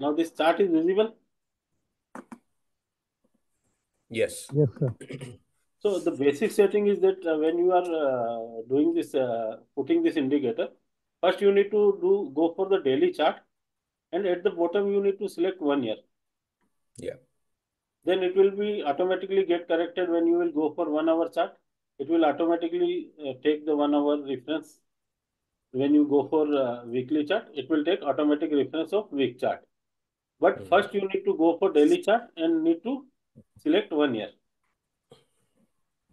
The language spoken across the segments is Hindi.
Now this chart is visible. Yes. Yes, sir. So the basic setting is that when you are doing this, putting this indicator, first you need to go for the daily chart, and at the bottom you need to select 1 year. Yeah. Then it will be automatically get corrected when you will go for 1 hour chart. It will automatically take the 1 hour reference. When you go for weekly chart, it will take automatic reference of week chart. But Mhm. first you need to go for daily chart and need to select 1 year.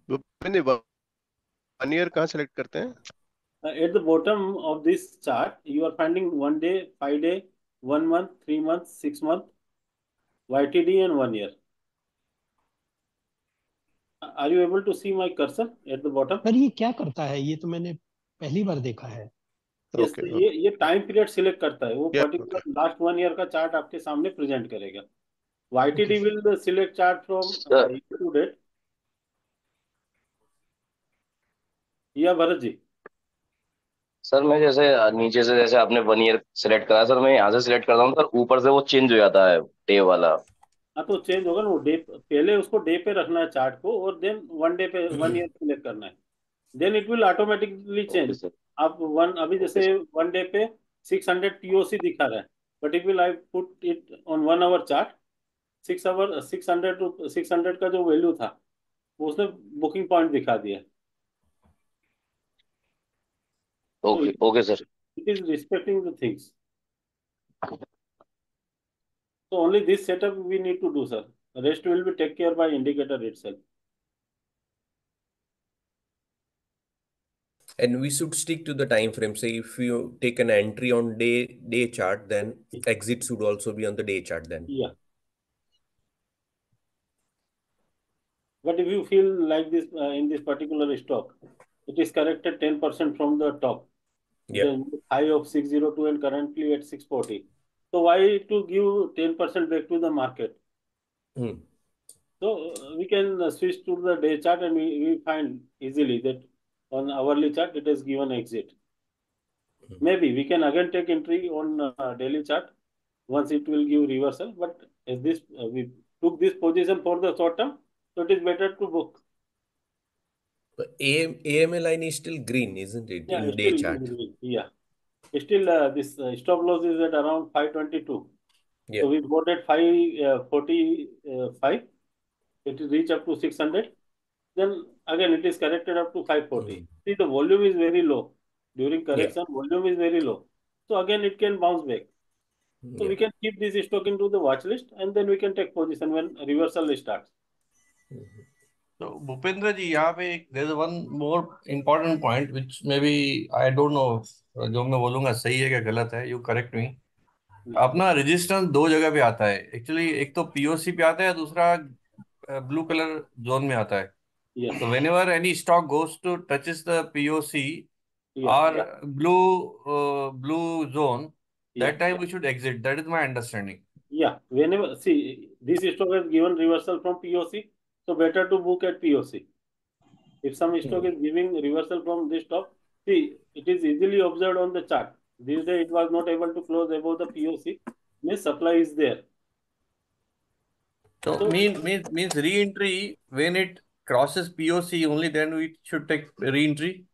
Bhupendra 1 year कहाँ सेलेक्ट करते हैं? At the bottom of this chart, you are finding 1 day, 5 day, 1 month, 3 months, 6 month, YTD and 1 year. Are you able to see my cursor at the bottom? Sir ये क्या करता है? ये तो मैंने पहली बार देखा है। Yes, ओके ये टाइम पीरियड सिलेक्ट करता है, वो या पर्टिकुलर ओके लास्ट 1 year का चार्ट आपके सामने प्रेजेंट करेगा. Okay YTD will select chart from sir year to date. या भरत जी? सर मैं जैसे नीचे से जैसे आपने 1 ईयर सेलेक्ट करा सर, मैं यहाँ से सिलेक्ट करता हूँ सर, ऊपर से वो चेंज हो जाता है डे वाला। हाँ तो चेंज होगा ना, वो डे पहले उसको डे पे रखना है चार्ट को, और देन 1 day पे 1 year सिलेक्ट करना है. Then it will automatically okay change. Sir. आप अभी ओके जैसे सर। 1 day पे 600 POC दिखा रहा है, but it will I put it on 1 hour chart. 6 hour 600 का जो वैल्यू था वो उसने बुकिंग पॉइंट दिखा दिया. तो okay okay sir. It is respecting the things. So only this setup we need to do, sir. The rest will be take care by indicator itself. And we should stick to the time frame. Say if you take an entry on day chart, then exit should also be on the day chart then. Yeah. But if you feel like this in this particular stock, it is corrected 10% from the top. Yeah. The high of 602 and currently at 640. So why to give 10% back to the market? Hmm. So we can switch to the day chart, and we find easily that on hourly chart it has given exit. Maybe we can again take entry on daily chart once it will give reversal. But as this we took this position for the short term, so it is better to book. But AMA line is still green, isn't it, Yeah, in day still chart? yeah. Still this stop loss is at around 522. Yeah. So we bought at 545. It will reach up to 600. Then again it is corrected up to 540. See, the volume is very low. During Yeah. correction, volume is very low. So again it can bounce back. So Yeah. we can keep this stock into the watch list, and then we can take position when reversal starts. So Bhupendra ji, यहाँ पे एक there's one more important point which maybe I don't know, जो मैं बोलूँगा सही है क्या गलत है, you correct me. अपना रेजिस्टेंस दो जगह पे आता है एक्चुअली, एक तो पीओसी पे आता है, दूसरा ब्लू कलर जोन में आता है. Yes. So whenever any stock goes to touches the POC Yeah. or blue zone, Yeah. that time we should exit. That is my understanding. Yeah. Whenever, see, this stock has given reversal from POC, so better to book at POC. If some stock is giving reversal from this stock, see, it is easily observed on the chart. This day it was not able to close above the POC, means supply is there. So So means re-entry when it crosses POC, only then we should take re-entry.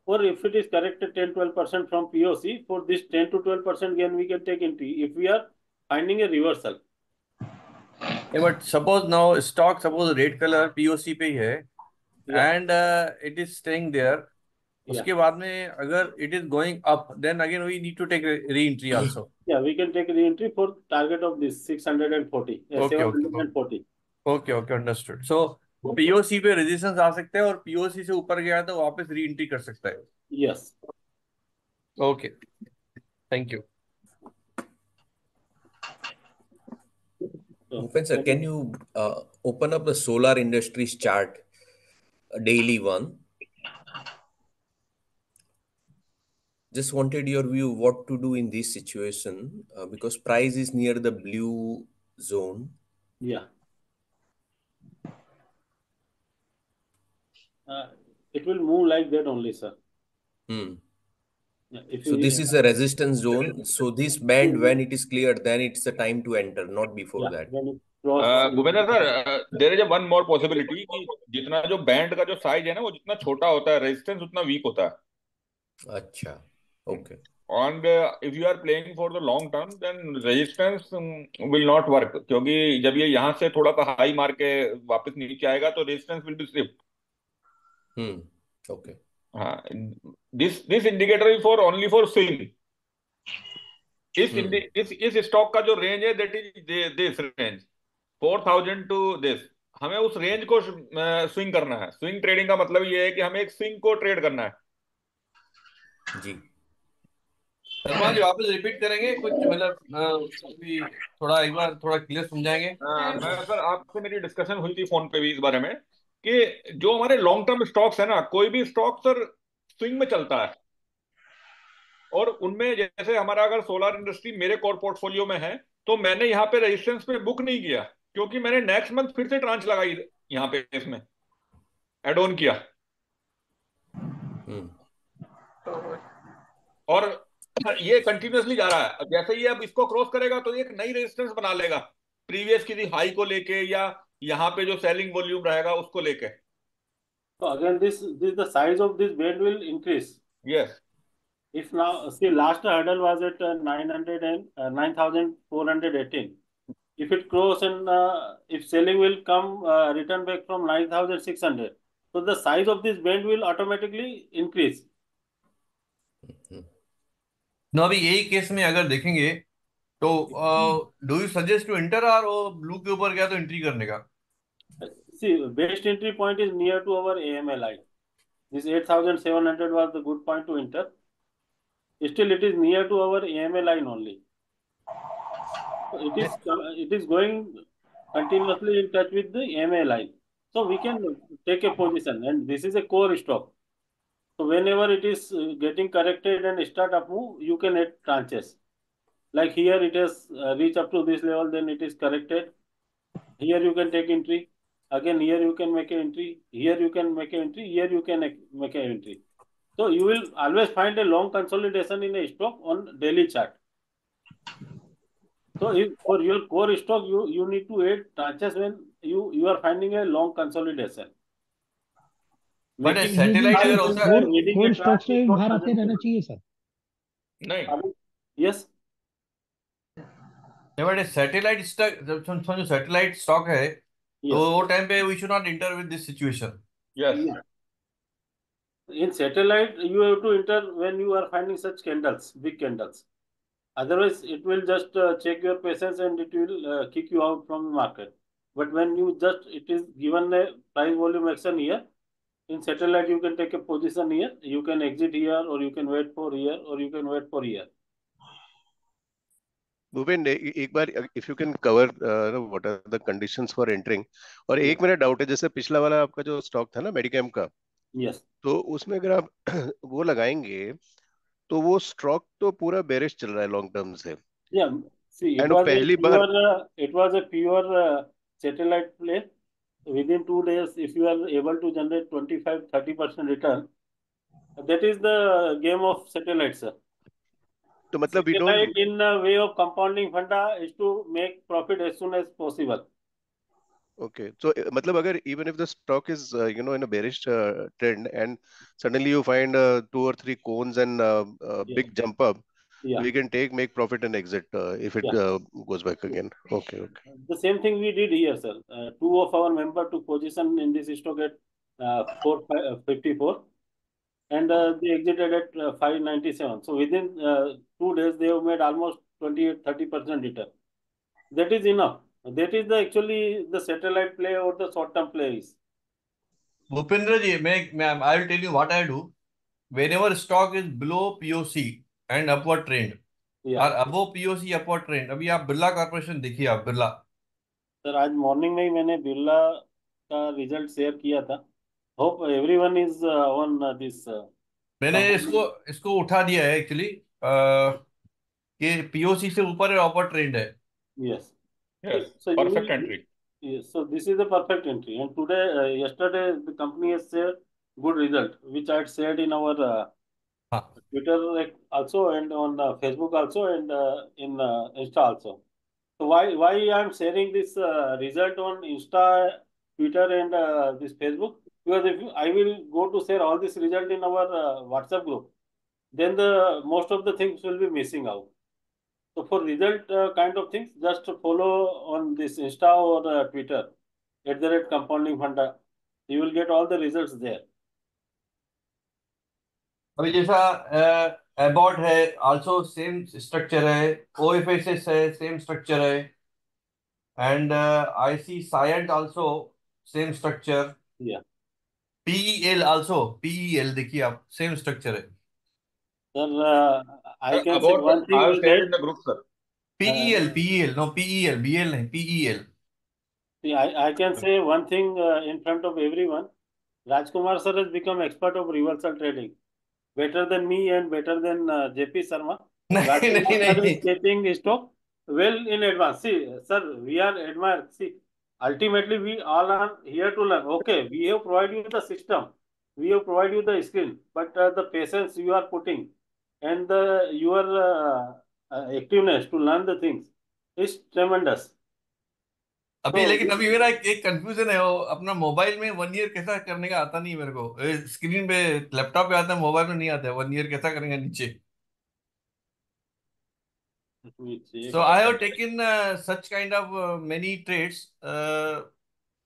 or if it is corrected 10-12% from POC, for this 10 to 12% gain we can take entry if we are finding a reversal. Yeah, but suppose now stock suppose red color POC पे ही है Yeah. and it is staying there. Yeah. उसके बाद में अगर it is going up, then again we need to take re-entry also. Yeah, we can take the entry for target of this 640, Okay, 740. okay, understood. So POC पे रेजिस्टेंस आ सकते हैं और POC से ऊपर गया तो वापस री एंट्री कर सकता है. Yes. Okay, thank you. Bhupen sir, can you open up the solar industries chart, a daily one? Just wanted your view what to do in this situation because price is near the blue zone. Yeah. It will move like that only, sir. Hmm. If So this you, is a resistance zone. So this band, when it is cleared, then it's the time to enter, not before yeah, that. when you cross, Bhupendra sir, there is one more possibility कि जितना जो बैंड का जो साइज है ना, वो जितना छोटा होता है, रेजिस्टेंस उतना वीक होता है। अच्छा, okay. And if you are playing for the long term, then resistance will not work, क्योंकि जब ये यहाँ से थोड़ा सा हाई मार के वापस नीचे आएगा तो resistance will be shift. Okay. हाँ, this indicator is for only for swing. इस स्टॉक का जो रेंज है, that is this range 4000 to this. हमें उस रेंज को स्विंग करना है। स्विंग ट्रेडिंग का मतलब ये है कि हमें एक स्विंग को ट्रेड करना है। जी। शर्मा जी वापस रिपीट करेंगे कुछ, मतलब अभी थोड़ा एक बार थोड़ा क्लियर समझाएंगे। मैं सर, आपसे मेरी डिस्कशन हुई थी फोन पे भी इस बारे में कि जो हमारे लॉन्ग टर्म स्टॉक्स है ना, कोई भी स्टॉक सर स्विंग में चलता है, और उनमें जैसे हमारा अगर सोलर इंडस्ट्री मेरे कोर पोर्टफोलियो में है, तो मैंने यहाँ पे रेजिस्टेंस पे बुक नहीं किया, क्योंकि मैंने नेक्स्ट मंथ फिर से ट्रांच लगाई यहाँ पे, इसमें एड ऑन किया, और ये कंटिन्यूअसली जा रहा है। जैसे ही अब इसको क्रॉस करेगा तो एक नई रेजिस्टेंस बना लेगा, प्रीवियस किसी हाई को लेके, या यहाँ पे जो सेलिंग वॉल्यूम रहेगा उसको लेके। so again, this the size of this band will increase. Yes. If now, see, last hurdle was at 900 and 9,418. If it grows and if selling will come return back from 9,600, so the size of this band will automatically increase. No, अभी यही केस में अगर देखेंगे तो do you suggest to enter और ब्लू के ऊपर गया तो एंट्री करने का? See, best entry point is near to our AMA line. This 8,700 was the good point to enter. Still, it is near to our AMA line only. So it is going continuously in touch with the AMA line. So we can take a position, and this is a core stock. So whenever it is getting corrected and start up move, you can add tranches. Like here, it has reached up to this level, then it is corrected. Here you can take entry. Again, here you can make an entry. Here you can make an entry. Here you can make an entry. So you will always find a long consolidation in a stock on daily chart. So if for your core stock, you need to add tranches when you are finding a long consolidation. But Making satellite अगर होता है, कोर स्टॉक से बाहर आते रहना चाहिए सर। नहीं, yes. बट सैटेलाइट स्टॉक, जब समझो सैटेलाइट स्टॉक है तो Yes. वो टाइम पे we should not enter with this situation. Yes. In satellite, you have to enter when you are finding such candles, big candles. Otherwise, it will just check your patience and it will kick you out from the market. But when it is given a price volume action here, in satellite, you can take a position here, you can exit here, or you can wait for here, or you can wait for here. Bhupen, एक बार if you can cover what are the conditions for entering. और एक मेरा डाउट है, जैसे पिछला वाला आपका जो स्टॉक था ना मेडिकेम का, Yes. तो उसमें अगर आप वो लगाएंगे तो वो स्टॉक तो पूरा बेरिश चल रहा है लॉन्ग टर्म से। Yeah. See, एंड वो पहली बार it was a pure satellite play. Within 2 days, if you are able to generate 25-30% return, that is the game of satellite, sir. तो मतलब we Satellite don't, in a way of compounding funda is to make profit as soon as possible. Okay, so मतलब अगर even if the stock is in a bearish trend and suddenly you find 2 or 3 cones and Yeah. big jump up, Yeah. we can make profit and exit if it Yeah. goes back again. Okay. The same thing we did here, sir. Two of our members took position in this stock at 454, and they exited at 597. So within 2 days, they have made almost 28-30% return. That is enough. That is actually the satellite play or the short-term play is. Bhupendra ji, मैं I will tell you what I do whenever stock is below POC and upward trend Yeah. और अबव पीओसी अपवर्ड ट्रेंड। अभी आप बिरला कॉर्पोरेशन देखिए, आप बिरला, सर आज मॉर्निंग में ही मैंने बिरला का रिजल्ट शेयर किया था। Hope everyone is on this. मैंने इसको उठा दिया है एक्चुअली कि पीओसी से ऊपर है, अपवर्ड ट्रेंड है। Yes. Yes, So you perfect will, entry. yes, so this is a perfect entry. And yesterday, the company has shared good result, which I had shared in our हाँ Twitter also, and on Facebook also, and in Insta also. So why I'm sharing this result on Insta, Twitter, and this Facebook? Because if I will go to share all this result in our WhatsApp group, then the most of the things will be missing out. So for result kind of things, just follow on this Insta or Twitter @compounding funda. You will get all the results there. अभी जैसा एबॉट है, आल्सो सेम स्ट्रक्चर है, ओएफएसएस है, सेम स्ट्रक्चर है, and I see Cyient also same structure, Yeah. PEL also, PEL देखिए आप, सेम स्ट्रक्चर है। Sir, I can say About one I thing have is shared that in the group, sir. PEL, PEL, no PEL, BL नहीं, PEL. see, I can say one thing in front of everyone. Rajkumar sir has become expert of reversal trading, better than me and better than JP Sharma. नहीं Rajkumar नहीं sir नहीं, is taking stock well in advance. See, sir, we are admired. See, ultimately we all are here to learn. Okay, we have provided you the system, we have provided you the screen, but the patience you are putting and your activeness to learn the things is tremendous. अभी So लेकिन अभी मेरा एक कंफ्यूजन है, वो अपना मोबाइल में 1 ईयर कैसा करने का आता नहीं मेरे को। स्क्रीन पे, लैपटॉप पे आता है, मोबाइल में नहीं आता है। 1 ईयर कैसा करेंगे नीचे? let me check. So I have taken such kind of many trades,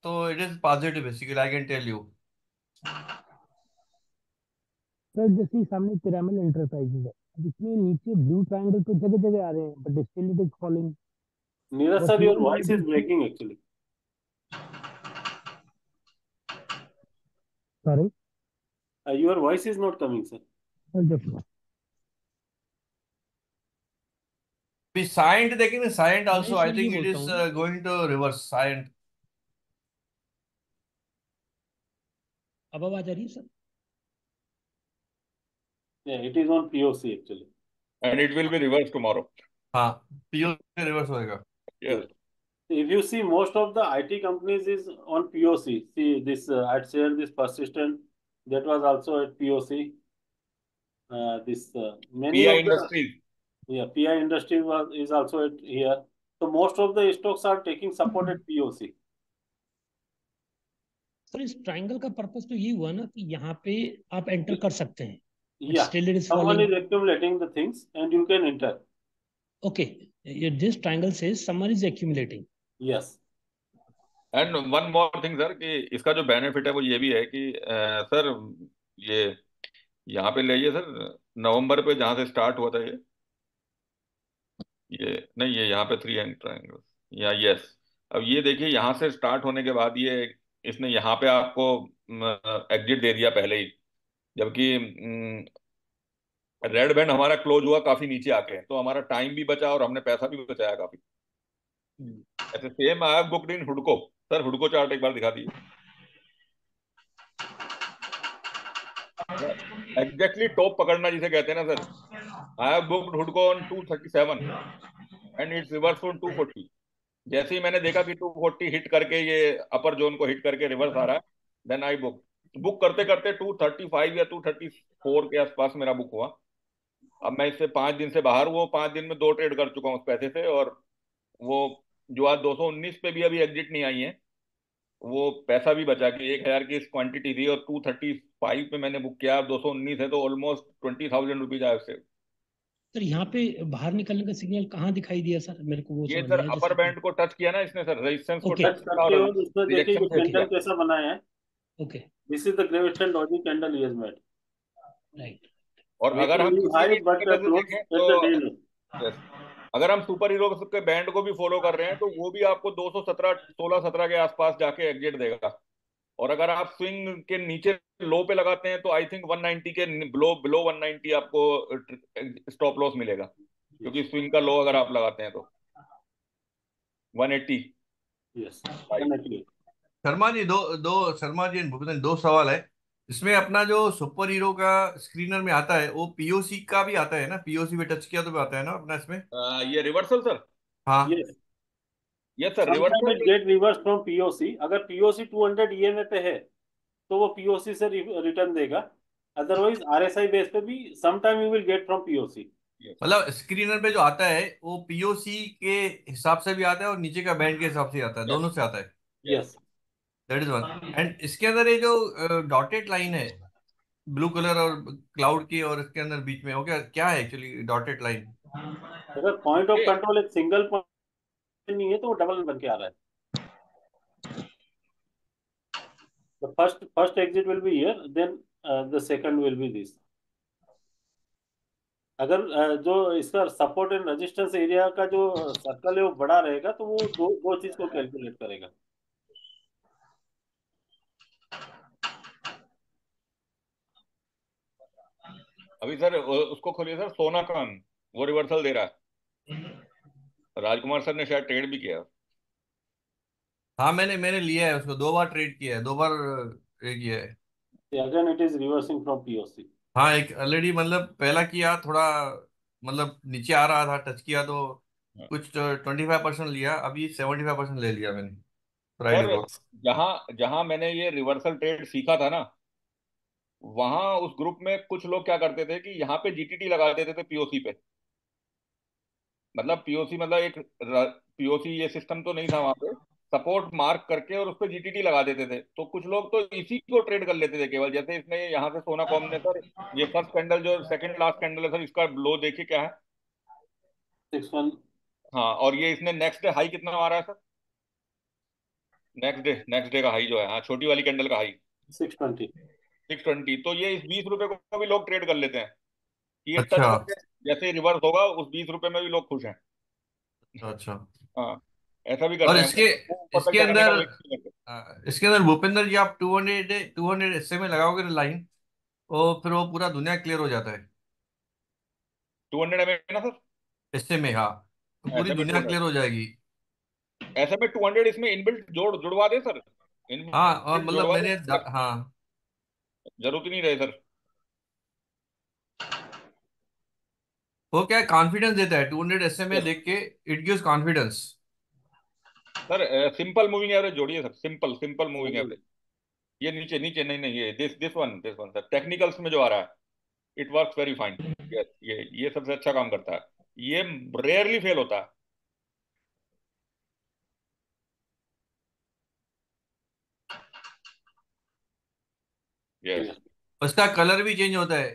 तो it is positive basically, I can tell you. Sir जैसे सामने पिरामिड एंटरप्राइजेज है, अब इसमें नीचे ब्लू ट्रायंगल तो जगह जगह आ रहे हैं, but still it is following. Neeraj sir, your voice is breaking actually. Sorry Your voice is not coming, sir. अभी साइंट देखें ना, साइंट आल्सो मैं आई सर थिंक ये इट इज बोलता हूँ, गोइंग टू रिवर्स साइंट। अब आवाज आ रही है sir? Yeah, it is on POC actually. And it will be reversed tomorrow. हाँ, पीओ रिवर्स होएगा। Yes. If you see, most of the IT companies is on POC. See this, I'd share this Persistent that was also at POC. This many PI of the Industries. PI industry is also at here. So most of the stocks are taking support at POC. Sir इस ट्रायंगल का पर्पस तो ये हुआ ना कि यहाँ पे आप एंटर कर सकते हैं, but Yeah, still it is someone falling. is accumulating the things and you can enter. Okay, this triangle says someone is accumulating. Yes. And one more thing sir, कि इसका जो बेनिफिट है वो ये भी है कि सर ये यहाँ पे ले आइए सर, नवंबर पे जहाँ से स्टार्ट हुआ था ये नहीं, ये यहाँ पे 3 ट्रायंगल या यस। अब ये देखिए, यहाँ से स्टार्ट होने के बाद ये इसने यहाँ पे आपको एग्जिट दे दिया पहले ही, जबकि रेड बैंड हमारा क्लोज हुआ काफी नीचे आके, तो हमारा टाइम भी बचा और हमने पैसा भी बचाया काफी। ऐसे same I have booked in हुडको। सर हुडको चार्ट एक बार दिखा दीजिए। एग्जैक्टली टॉप पकड़ना जिसे कहते हैं ना सर। आई हैव बुक्ड हुडको on 237 and it's reverse on 240। जैसे ही मैंने देखा कि 240 हिट करके ये अपर जोन को हिट करके रिवर्स आ रहा है, देन आई बुक करते करते 235 या 234 के आसपास मेरा बुक हुआ। अब मैं इससे 5 दिन से बाहर हुआ, 5 दिन में 2 ट्रेड कर चुका हूँ उस पैसे से, और वो जो आज 219 पे भी अभी एग्जिट नहीं आई है, वो पैसा भी बचा कि 1000 की इस क्वांटिटी थी और 235 पे मैंने बुक किया। अब 219 है तो ऑलमोस्ट 20,000 रुपीज आए उससे। सर यहाँ पे बाहर निकलने का सिग्नल कहाँ दिखाई दिया सर? मेरे को वो ये समझ सर नहीं आया अपर जैसे बैंड को टच किया ना इसने सर, रेजिस्टेंस को Okay. टच किया और उसमें देखिए रिएक्शन ये को कैंडल किया। कैसा बनाया है। Okay, This is the Gravitron Doji candle he has made. Right. और अगर हम Making किसी high भी but तरीके से close देखें at the day तो low. yes, अगर हम सुपर हीरो के बैंड को भी फॉलो कर रहे हैं तो वो भी आपको 217 16-17 के आसपास जाके एग्जिट देगा। और अगर आप स्विंग के नीचे लो पे लगाते हैं तो आई थिंक 190 के बिलो 190 आपको स्टॉप लॉस मिलेगा, क्योंकि स्विंग का लो अगर आप लगाते हैं तो 180। Yes, definitely. Sharma ji, Sharma ji and Bhupendra, 2 सवाल है। इसमें अपना जो सुपर हीरो का स्क्रीनर में आता है, वो पीओसी का भी आता है ना? पीओसी पे टच किया तो भी आता है ना अपना इसमें? ये रिवर्सल सर। हाँ Yes. Yes sir, Sometimes it reversal. get reversed from POC. अगर POC 200 EMA पे है तो वो POC से रिटर्न देगा। अदरवाइज RSI बेस पे भी sometime you will get from POC। मतलब स्क्रीनर पे जो आता है वो पीओसी के हिसाब से भी आता है और नीचे का बैंड के हिसाब से आता है, दोनों से आता है। Yes. That is one. And इसके अंदर ये जो डॉटेड लाइन है ब्लू कलर और क्लाउड की, और इसके अंदर बीच में वो क्या क्या है एक्चुअली डॉटेड लाइन? अगर पॉइंट ऑफ कंट्रोल एक सिंगल पॉइंट नहीं है तो वो डबल बन के आ रहा है। The first exit will be here, then the second will be this. अगर जो इसका सपोर्ट एंड रेजिस्टेंस एरिया का जो सर्कल है वो बड़ा रहेगा तो वो दो दो चीज को कैलकुलेट करेगा। अभी सर उसको खोलिए सर, सोना कान, वो रिवर्सल दे रहा है। राजकुमार सर ने शायद ट्रेड भी किया। हाँ, मैंने मैंने लिया है उसको, 2 बार ट्रेड किया है, 2 बार ट्रेड किया है। Again it is reversing from POC। हाँ, एक ऑलरेडी मतलब पहला किया थोड़ा, मतलब नीचे आ रहा था, टच किया तो कुछ 25% लिया, अभी 75% ले लिया मैंने फ्राइडे सर को। जहां जहां मैंने ये रिवर्सल ट्रेड सीखा था ना, वहां उस ग्रुप में कुछ लोग क्या करते थे कि यहाँ पे GTT लगा देते थे POC पे। मतलब POC मतलब एक POC ये सिस्टम तो नहीं था वहां पे, सपोर्ट मार्क करके और उस पर GTT लगा देते थे। तो कुछ लोग तो इसी को ट्रेड कर लेते थे केवल। जैसे इसने यहाँ से सोना कॉम ने सर, ये फर्स्ट कैंडल जो सेकंड लास्ट कैंडल है सर, इसका लो देखिए क्या है। 6-1। हाँ, और ये इसने नेक्स्ट डे हाई कितना मारा है सर? नेक्स्ट डे का हाई जो है, हाँ छोटी वाली कैंडल का हाई 620। 620। तो ये इस 20 रुपए को भी लोग ट्रेड कर लेते हैं कि ये टच अच्छा करके जैसे रिवर्स होगा उस 20 रुपए में भी लोग खुश हैं। अच्छा। हाँ, ऐसा भी और करते हैं। इसके वो ऊपर तक इसके जाने का अंदर वेट नहीं करते। इसके अंदर भूपेंद्र जी, आप 200 ऐसे में लगाओगे ना लाइन, और फिर वो पूरा दुनिया क्लियर हो जाता है। 200 में ना सर? ऐसे में हाँ, तो पूरी ऐसे में दुनिया 200, क्लियर हो जाएगी। ऐसे में 200 इसमें इनबिल्ट जुड़वा दे सर। हाँ, और इनबिल्ट मतलब जुड़वा दे, हाँ, जरूरत ही नहीं रहे सर। वो क्या कॉन्फिडेंस देता है, 200 ऐसे में यस देख के it gives confidence. Sir, simple moving average जोड़िए sir, simple simple moving average. ये नीचे नीचे नहीं नहीं, ये दिस वन सर, टेक्निकल्स में जो आ रहा है, it works very fine. Yes, ये सबसे अच्छा काम करता है। ये रेयरली फेल होता है। यस, उसका कलर भी चेंज होता है।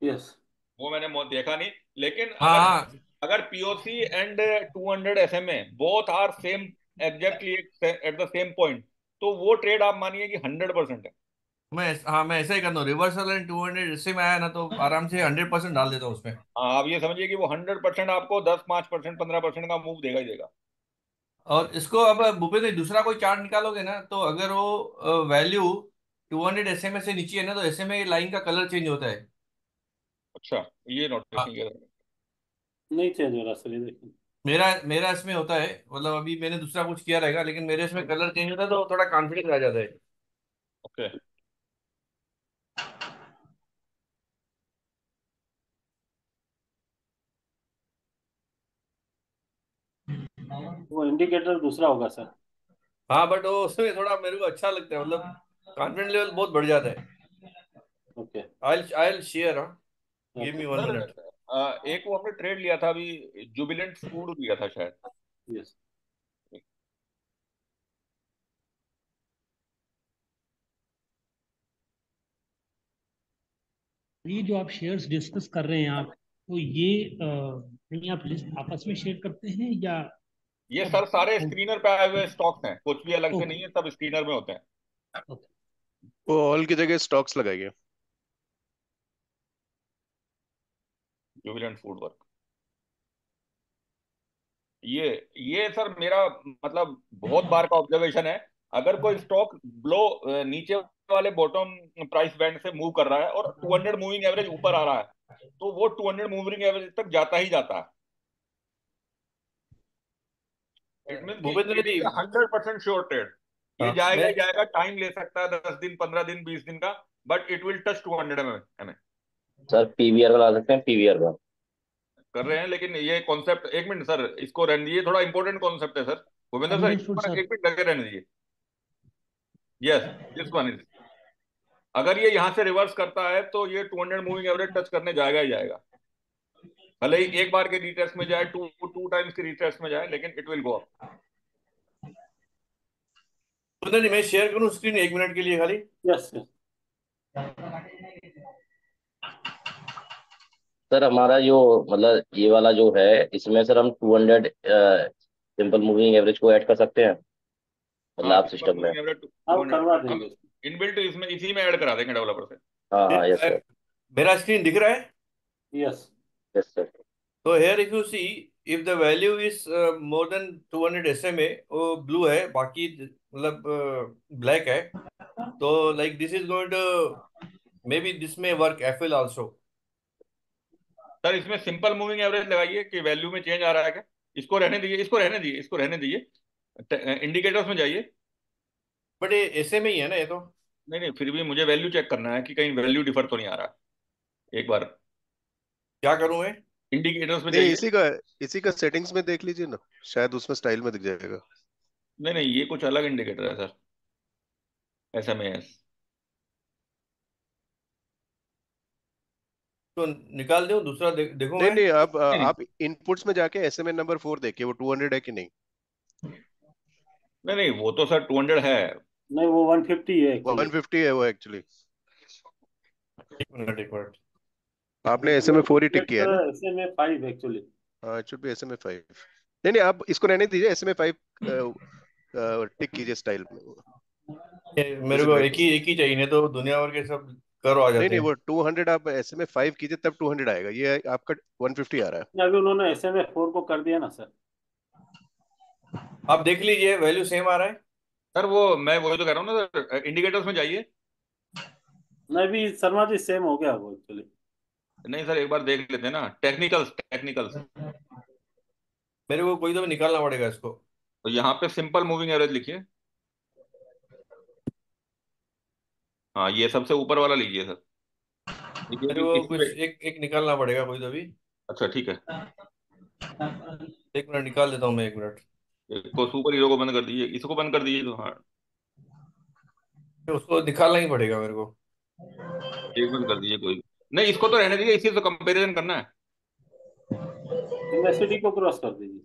यस। वो मैंने देखा नहीं। लेकिन हाँ अगर हाँ, अगर POC and 200 SMA both are same, exactly at the same point, तो वो ट्रेड आप मानिए कि 100% है। मैं ऐसा ही करता हूँ, रिवर्सल एंड 200 ऐसे में आया ना तो आराम से 100% डाल देता हूँ उसमें। हाँ, आप ये समझिए कि वो 100% आपको 10, 5%, 15% का मूव देगा ही देगा। और इसको अब भूपेंद्र दूसरा कोई चार्ट निकालोगे ना, तो अगर वो वैल्यू 200 SMA से नीचे है ना, तो SMA लाइन का कलर चेंज होता है। अच्छा, ये नोटिस हाँ, नहीं किया था। नहीं चेंज हो रहा सर, ये देखिए। मेरा मेरा इसमें होता है, मतलब अभी मैंने दूसरा कुछ किया रहेगा, लेकिन मेरे इसमें कलर चेंज होता है तो थोड़ा कॉन्फिडेंस आ जाता है। ओके। वो इंडिकेटर दूसरा होगा सर। हाँ, बट वो उसमें थोड़ा मेरे को अच्छा लगता है, मतलब कॉन्फिडेंस लेवल बहुत बढ़ जाता है। ओके। आई शेयर, हाँ, गिव ओके। मी 1 मिनट। एक वो हमने ट्रेड लिया था अभी, जुबिलेंट फूड लिया था शायद। यस। ये जो आप शेयर्स डिस्कस कर रहे हैं आप, तो ये कहीं आप लिस्ट आपस में शेयर करते हैं या ये सब? सर सारे स्क्रीनर पे आए हुए स्टॉक्स हैं, कुछ भी अलग से ओके नहीं है, सब स्क्रीनर में होते हैं। ओके। वो ऑल की जगह स्टॉक्स लगाइए। Jubilant food work. ये ये सर मेरा मतलब बहुत बार का ऑब्जर्वेशन है। अगर कोई स्टॉक नीचे वाले बॉटम प्राइस बैंड से मूव कर रहा है और 200 मूविंग एवरेज ऊपर आ रहा है, तो वो 200 मूविंग एवरेज तक जाता ही जाता है। इट मीन कि Bhupendra it ji, is 100% sure trade. ये हाँ, जाएगा मैं ही जाएगा, टाइम ले सकता है 10 दिन, 15 दिन, 20 दिन का, but it will touch 200 M. Sir PVR का ला सकते हैं, PVR का। कर रहे हैं, लेकिन ये कॉन्सेप्ट, एक मिनट सर इसको रहने दीजिए, थोड़ा इंपॉर्टेंट कॉन्सेप्ट है sir. Bhupendra sir, understood sir. एक मिनट लगे रहने दीजिए। यस, दिस वन इज अगर ये यहाँ से रिवर्स करता है तो ये 200 मूविंग एवरेज टच करने जाएगा ही जाएगा, भले ही एक बार के रिटेस्ट में जाए, टू टाइम्स के रिटेस्ट में जाए, लेकिन इट विल गो अप। सुंदर जी मैं शेयर करूं स्क्रीन 1 मिनट के लिए खाली? यस सर हमारा जो मतलब ये वाला जो है, इसमें सर हम 200 सिंपल मूविंग एवरेज को ऐड कर सकते हैं, मतलब हाँ, आप सिंपल सिस्टम में? मूविंग एवरेज अब 200 करवा हम देंगे। इनबिल्ट इसमें इसी में ऐड करा देंगे डेवलपर से। हाँ हाँ, यस सर, मेरा स्क्रीन दिख रहा है? Yes yes sir. तो here if you see if the value is more than 200 SMA, वो ब्लू है, बाकी मतलब ब्लैक है, तो like this is going to maybe this may work FL also. Sir इसमें सिंपल मूविंग एवरेज लगाइए कि वैल्यू में चेंज आ रहा है क्या। इसको रहने दीजिए, इसको रहने दीजिए, इसको रहने दीजिए, इंडिकेटर्स में जाइए। बट ये SMA ही है ना ये तो? नहीं नहीं, फिर भी मुझे वैल्यू चेक करना है कि कहीं वैल्यू डिफर तो नहीं आ रहा। एक बार क्या करूं मैं? इंडिकेटर्स में नहीं, जाइए। इसी का सेटिंग्स में देख लीजिए ना, शायद उसमें स्टाइल में दिख जाएगा। नहीं नहीं, ये कुछ अलग इंडिकेटर है सर, SMS। तो निकाल दूं दूसरा देखूं नहीं मैं? नहीं, अब नहीं आप इनपुट्स में जाके SMA नंबर 4 देखिए, वो 200 है कि नहीं। नहीं नहीं, वो तो सर 200 है। नहीं, वो 150 है actually। 150 है वो एक्चुअली। एक मिनट। आपने SMA 4 ही टिक किया है ना? SMA 5 actually. हाँ, इट शुड बी SMA 5। नहीं नहीं, आप इसको रहने दीजिए, SMA 5 टिक कीजिए स्टाइल में। मेरे को एक ही चाहिए, नहीं तो दुनिया भर के सब करो आ नहीं जाते नहीं, हैं। वो 200 आप SMA 5 कीजिए तब 200 आएगा, ये आपका 150 आ रहा है। अभी उन्होंने SMA 4 को कर दिया ना सर। आप देख लीजिए वैल्यू सेम आ रहा है। सर वो मैं वही तो कह रहा हूँ ना सर, इंडिकेटर्स में जाइए। नहीं भी शर्मा जी, सेम हो गया वो एक्चुअली। नहीं सर, एक बार देख लेते हैं ना, टेक्निकल्स टेक्निकल्स। मेरे को कोई तो भी निकालना पड़ेगा इसको। तो यहाँ पे सिंपल मूविंग एवरेज लिखिए। हाँ, ये सबसे ऊपर वाला लीजिए सर। देखिए मेरे कि को इस कुछ पे। एक निकालना पड़ेगा कोई तो भी। अच्छा ठीक है, 1 मिनट निकाल देता हूँ मैं, 1 मिनट। इसको सुपर हीरो को बंद कर दीजिए, इसको बंद कर दीजिए तो हाँ, उसको निकालना ही पड़ेगा मेरे को। एक बंद कर दीजिए कोई। नहीं, इसको तो रहने दीजिए, इसी से कंपैरिजन करना है। MACD को क्रॉस कर दीजिए।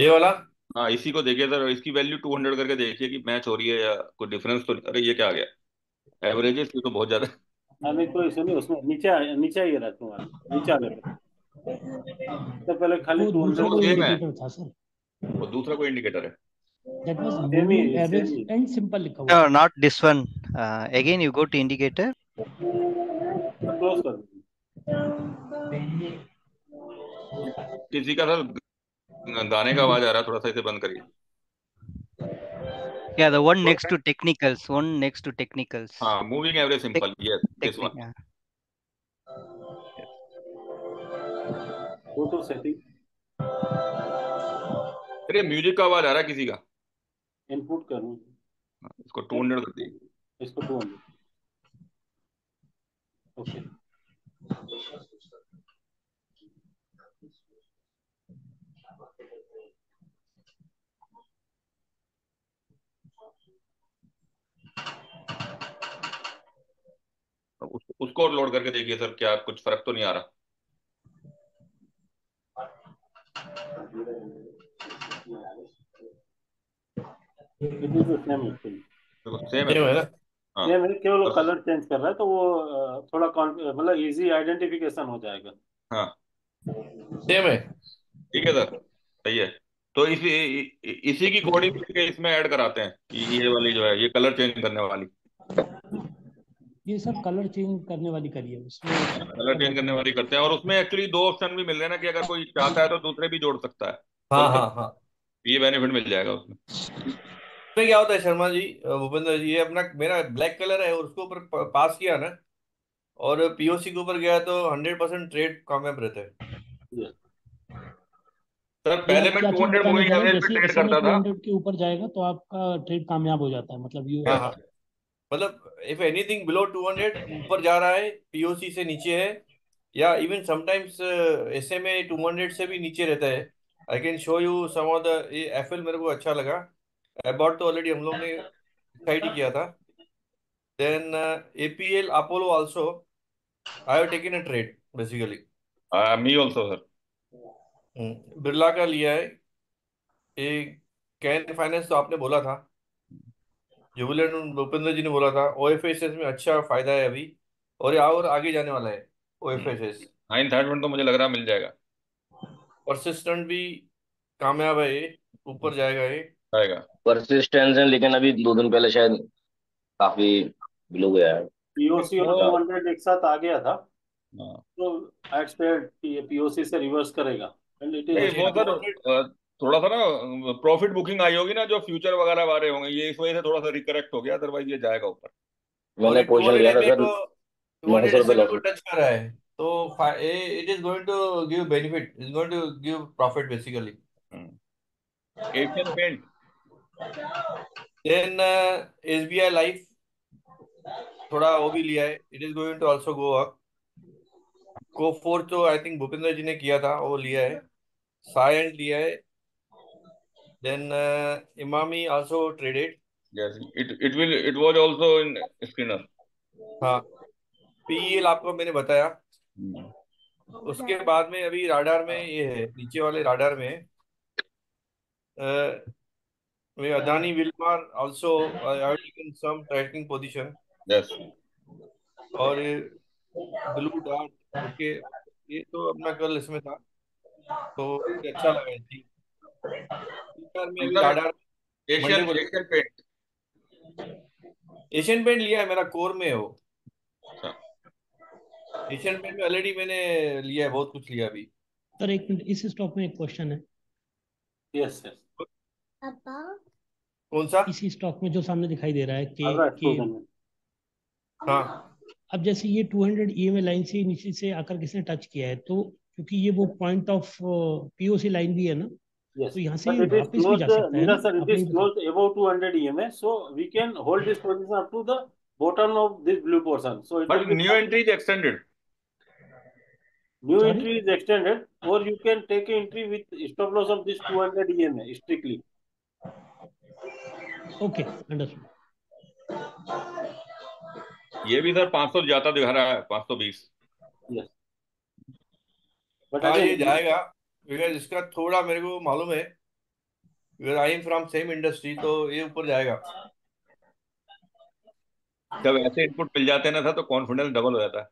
ये वाला? हाँ, इसी को देखिए सर, इसकी वैल्यू 200 करके देखिए कि मैच हो रही है या कोई डिफरेंस तो नहीं। अरे ये क्या आ गया, एवरेजेस की तो बहुत ज्यादा। नहीं कोई इशू नहीं, उसमें नीचे ही रहा तुम्हारा, नीचे आ गया तो पहले खाली वो 200 दूसरा वो कोई सेम है, इंडिकेटर था सर। वो दूसरा कोई इंडिकेटर है। That was same moving he average same he. And simple लिखा हुआ No, था। not this one. Again, you go to indicator. Close कर दीजिए। किसी का सर गाने का आवाज आ रहा है, थोड़ा सा इसे बंद करिए। Yeah, the one next to technicals. One next to technicals. हाँ, moving average simple, yes this Technic. One. Yeah. Go to setting, अरे म्यूजिक का आवाज आ रहा है किसी का। इनपुट करूँ, इसको 200 कर दीजिए। इसको 200। ओके, उसको और लोड करके देखिए सर, क्या कुछ फर्क तो नहीं आ रहा। It is the same actually. देखो सेम है सेम है सर। ना? हाँ सेम है, केवल बस। कलर चेंज कर रहा है तो वो थोड़ा मतलब इजी आइडेंटिफिकेशन हो जाएगा। हाँ सेम है। ठीक है सर, सही है। तो इसी की कोडिंग करके इसमें ऐड कराते हैं, ये वाली जो है, ये कलर चेंज करने वाली। ये सब कलर चेंज करने वाली करिए उसमें। कलर चेंज करने वाली करते हैं, और उसमें एक्चुअली दो ऑप्शन भी मिल रहे हैं ना, कि अगर कोई चाहता है तो दूसरे भी जोड़ सकता है। हाँ तो हाँ हाँ। ये बेनिफिट मिल जाएगा उसमें। इसमें क्या होता है शर्मा जी, भूपेंद्र जी, ये अपना मेरा ब्लैक कलर है और उसके ऊपर पास किया ना, और POC के ऊपर गया तो 100% ट्रेड कामयाब रहता है। सर ये पहले आप मैं क्या चीज 200 बताना मूविंग चाह रहे हैं? एवरेज पे जैसे ट्रेड SMA करता था। 200 के ऊपर जाएगा तो आपका ट्रेड कामयाब हो जाता है, मतलब यू हाँ हाँ मतलब इफ एनीथिंग बिलो 200 ऊपर जा रहा है, पीओसी से नीचे है, या इवन समटाइम्स एसएमए 200 से भी नीचे रहता है। I can show you some of the, ये एफएल मेरे को अच्छा लगा। अबाउट तो ऑलरेडी हम लोग ने डिसाइड ही किया था। Then APL Apollo also I have taken a trade basically. Me also sir. Birla का लिया है। ये कैन फाइनेंस तो आपने बोला था, जुबिलेंट भूपेंद्र जी ने बोला था। ओएफएसएस में अच्छा फायदा है अभी, और ये और आगे जाने वाला है ओएफएसएस। 9,000 तो मुझे लग रहा मिल जाएगा। परसिस्टेंट भी कामयाब है ये, ऊपर जाएगा ये। आएगा। परसिस्टेंस है, लेकिन अभी 2 दिन पहले शायद काफी बिलो गया है। पीओसी और वो 200 एक साथ आ गया था, हाँ। तो आई एक्सपेक्ट कि ये पीओसी से रिवर्स करेगा एंड इट नहीं इज वो सर थोड़ा सा ना प्रॉफिट बुकिंग आई होगी ना, जो फ्यूचर वगैरह आ रहे होंगे, ये इस वजह से थोड़ा सा रिकरेक्ट हो गया, अदरवाइज ये जाएगा ऊपर। और मैंने ये पोजीशन लिया था 200 सर, को 200 900 रुपये SMA को लॉस। टच कर रहा है, तो it is going to give benefit, is going to give profit basically. Asian paint. Then SBI life थोड़ा वो भी लिया है, it is going to also go up. को फोर तो आई थिंक भूपेंद्र जी ने किया था, वो लिया है। सायंट लिया है। Then Emami also traded. Yes, it was also in screener. हाँ, पीएल आपको मैंने बताया। उसके बाद में अभी राडार में ये है, नीचे वाले राडार में Adani Wilmar also I have taken some tracking position. Yes. और ब्लू डार्ट, ओके, ये तो अपना कल इसमें था, तो ये अच्छा लगा है जी। में अभी सर राडार मंडे एशियन को एशियन पेंट। एशियन पेंट लिया है, मेरा कोर में है वो। अच्छा। एशियन पेंट में ऑलरेडी मैंने लिया है, बहुत कुछ लिया अभी। सर एक मिनट, इस स्टॉक में एक क्वेश्चन है। यस यस कौन सा? इसी स्टॉक में जो सामने दिखाई दे रहा है अगर कि हाँ, अब जैसे ये 200 ईएमए लाइन से नीचे से आकर किसने टच किया है, तो क्योंकि ये वो पॉइंट ऑफ पीओसी लाइन भी है ना, yes, तो यहाँ से but it is वापस भी जा closed, सकता है ना। Neeraj sir, it आपने is ये बताया। closed above 200 EMA, so we can hold this position up to the bottom of this blue portion. So it but will be new entry is extended. new Sorry? entry is extended, or you can take an entry with stop loss of this 200 EMA strictly. Okay, understood. ये भी सर 500 जाता दिखा रहा है, 520। Yes, but हाँ, ये again, जाएगा, बिकॉज इसका थोड़ा मेरे को मालूम है, because I am from same industry, तो ये ऊपर जाएगा। जब ऐसे इनपुट मिल जाते हैं ना सर, तो कॉन्फिडेंस डबल हो जाता है।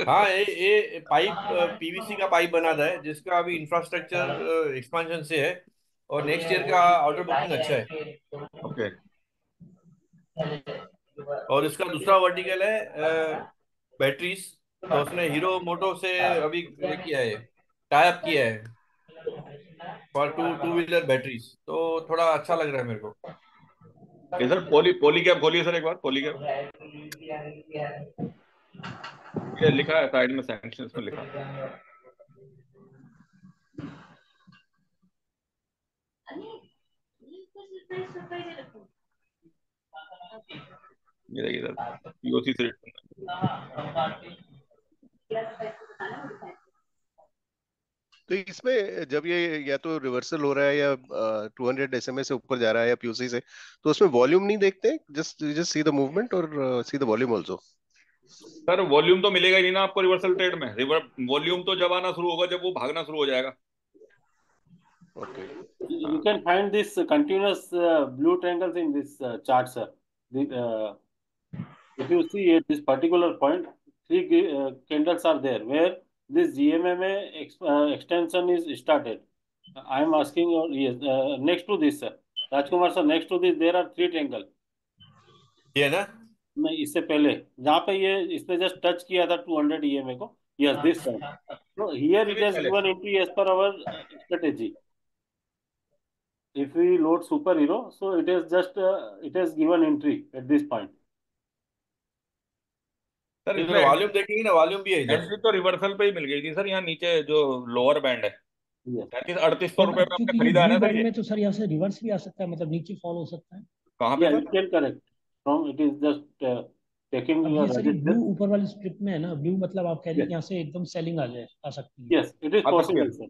हाँ, ये पाइप पीवीसी का पाइप बना था है, जिसका अभी इंफ्रास्ट्रक्चर एक्सपांशन से है, और नेक्स्ट ईयर का ऑर्डर बुकिंग अच्छा है। ओके। और इसका दूसरा वर्टिकल है बैटरीज, तो उसने हीरो मोटो से अभी ये किया है, टाई अप किया है फॉर टू व्हीलर बैटरीज, तो थोड़ा अच्छा लग रहा है मेरे को। ये सर पोली कैप खोलिए सर एक बार, पोली कैप। ये लिखा है साइड में, सैंक्शंस में लिखा है। ये देखिए सर, पीओसी से तो इसमें जब ये या तो रिवर्सल हो रहा है या 200 SMA से ऊपर जा रहा है या पीओसी से, तो उसमें वॉल्यूम नहीं देखते, जस्ट सी द मूवमेंट और see the volume also. Sir volume तो मिलेगा ही नहीं ना आपको रिवर्सल ट्रेड में। वॉल्यूम तो जब आना शुरू होगा जब वो भागना शुरू हो जाएगा। Okay, you can find this continuous blue triangles in this chart, sir. If you see at this particular point, three candles are there where this GMMA extension is started. I am asking you, yes, next to this, sir. Rajkumar sir, next to this, there are 3 triangles. ये ना, मैं इससे पहले जहाँ पे ये इसने जस्ट टच किया था 200 EMA को, yes, this time. So here it has given entry as per our strategy. If we load superhero, so it is just it has given entry at this point. Sir इधर इसमें वॉल्यूम देखेंगे ना, वॉल्यूम भी है इधर। एंट्री तो रिवर्सल पे ही मिल गई थी सर, यहाँ नीचे जो लोअर बैंड है, Yes. 3800 रुपए में आपने क्योंकि ये खरीदा है ब्लू ना सर। बैंड ये में तो सर यहाँ से रिवर्स भी आ सकता है, मतलब नीचे फॉल हो सकता है। कहाँ पे Yeah, sir? you can correct. from it is just taking अब your ये सर ये ब्लू resistance. ऊपर वाली स्ट्रिप में है ना, ब्लू मतलब आप कह रहे हैं Yes, कि यहाँ से एकदम सेलिंग आ सकती है, yes, it is आ सकती है possible, sir.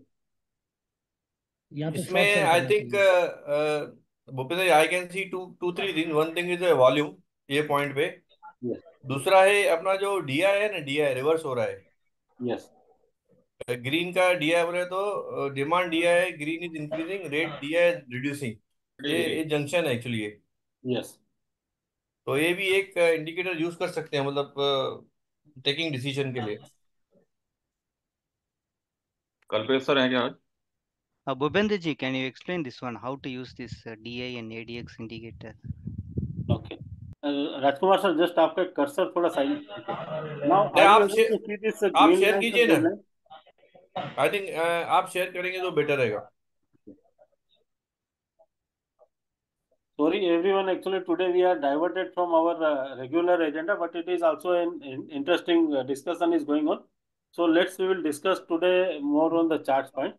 यहाँ पे इसमें शॉर्ट सेल आई करना थिंक चाहिए। Bhupendra I can see two two three thing. One thing is volume, ये पॉइंट पे। Yes, दूसरा है अपना जो डीआई है ना, डीआई रिवर्स हो रहा है। yes, ग्रीन का डीआई बोले तो demand DI, green is increasing, red DI reducing. ये जंक्शन है एक्चुअली ये। yes. तो ये भी एक इंडिकेटर यूज कर सकते हैं, मतलब टेकिंग डिसीजन के लिए। कल्पेश सर हैं क्या आज? Bhupendra ji, can you explain this one? How to use this DI and ADX indicator? Okay. Rajkumar sir, just आपका कर्सर थोड़ा साइड. Okay. Now, नहीं, are you आप able to see this आप green शेयर line, कीजिए green ना। line? आई थिंक आप शेयर करेंगे तो बेटर रहेगा। Sorry, everyone. Actually, today we are diverted from our regular agenda, but it is also an interesting discussion is going on. So we will discuss today more on the charts point.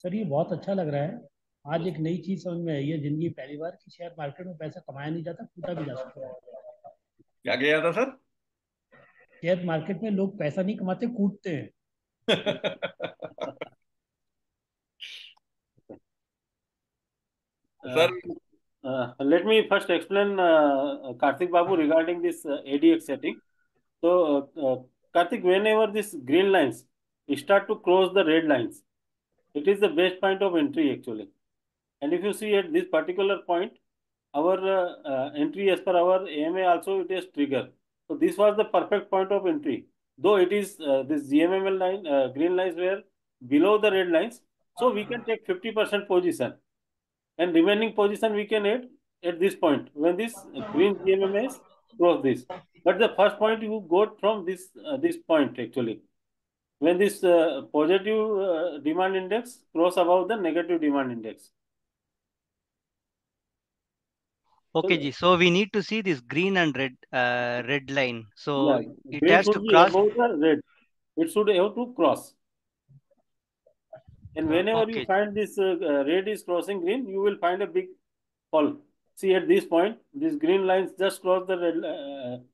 Sir ये बहुत अच्छा लग रहा है, आज एक नई चीज समझ में आई है जिंदगी पहली बार कि शेयर मार्केट में पैसा कमाया नहीं जाता, कूदा भी जा सकता है। क्या किया था सर? शेयर मार्केट में लोग पैसा नहीं कमाते, कूदते हैं। Sir Let me first explain, Karthik Babu, regarding this ADX setting. So, Karthik, whenever these green lines start to cross the red lines, it is the best point of entry actually. And if you see at this particular point, our entry as per our AMA also it is trigger. So this was the perfect point of entry. Though it is this GMML line, green lines were below the red lines, so we can take 50% position, and remaining position we can add at this point when this green GMMS cross this. But the first point you got from this point actually when this positive demand index cross above the negative demand index. Okay, ji. So we need to see this green and red line. So Yeah, it green has to should be cross. above the red. It should have to cross. And whenever you Okay. find this red is crossing green, you will find a big fall. See at this point, these green lines just cross the red.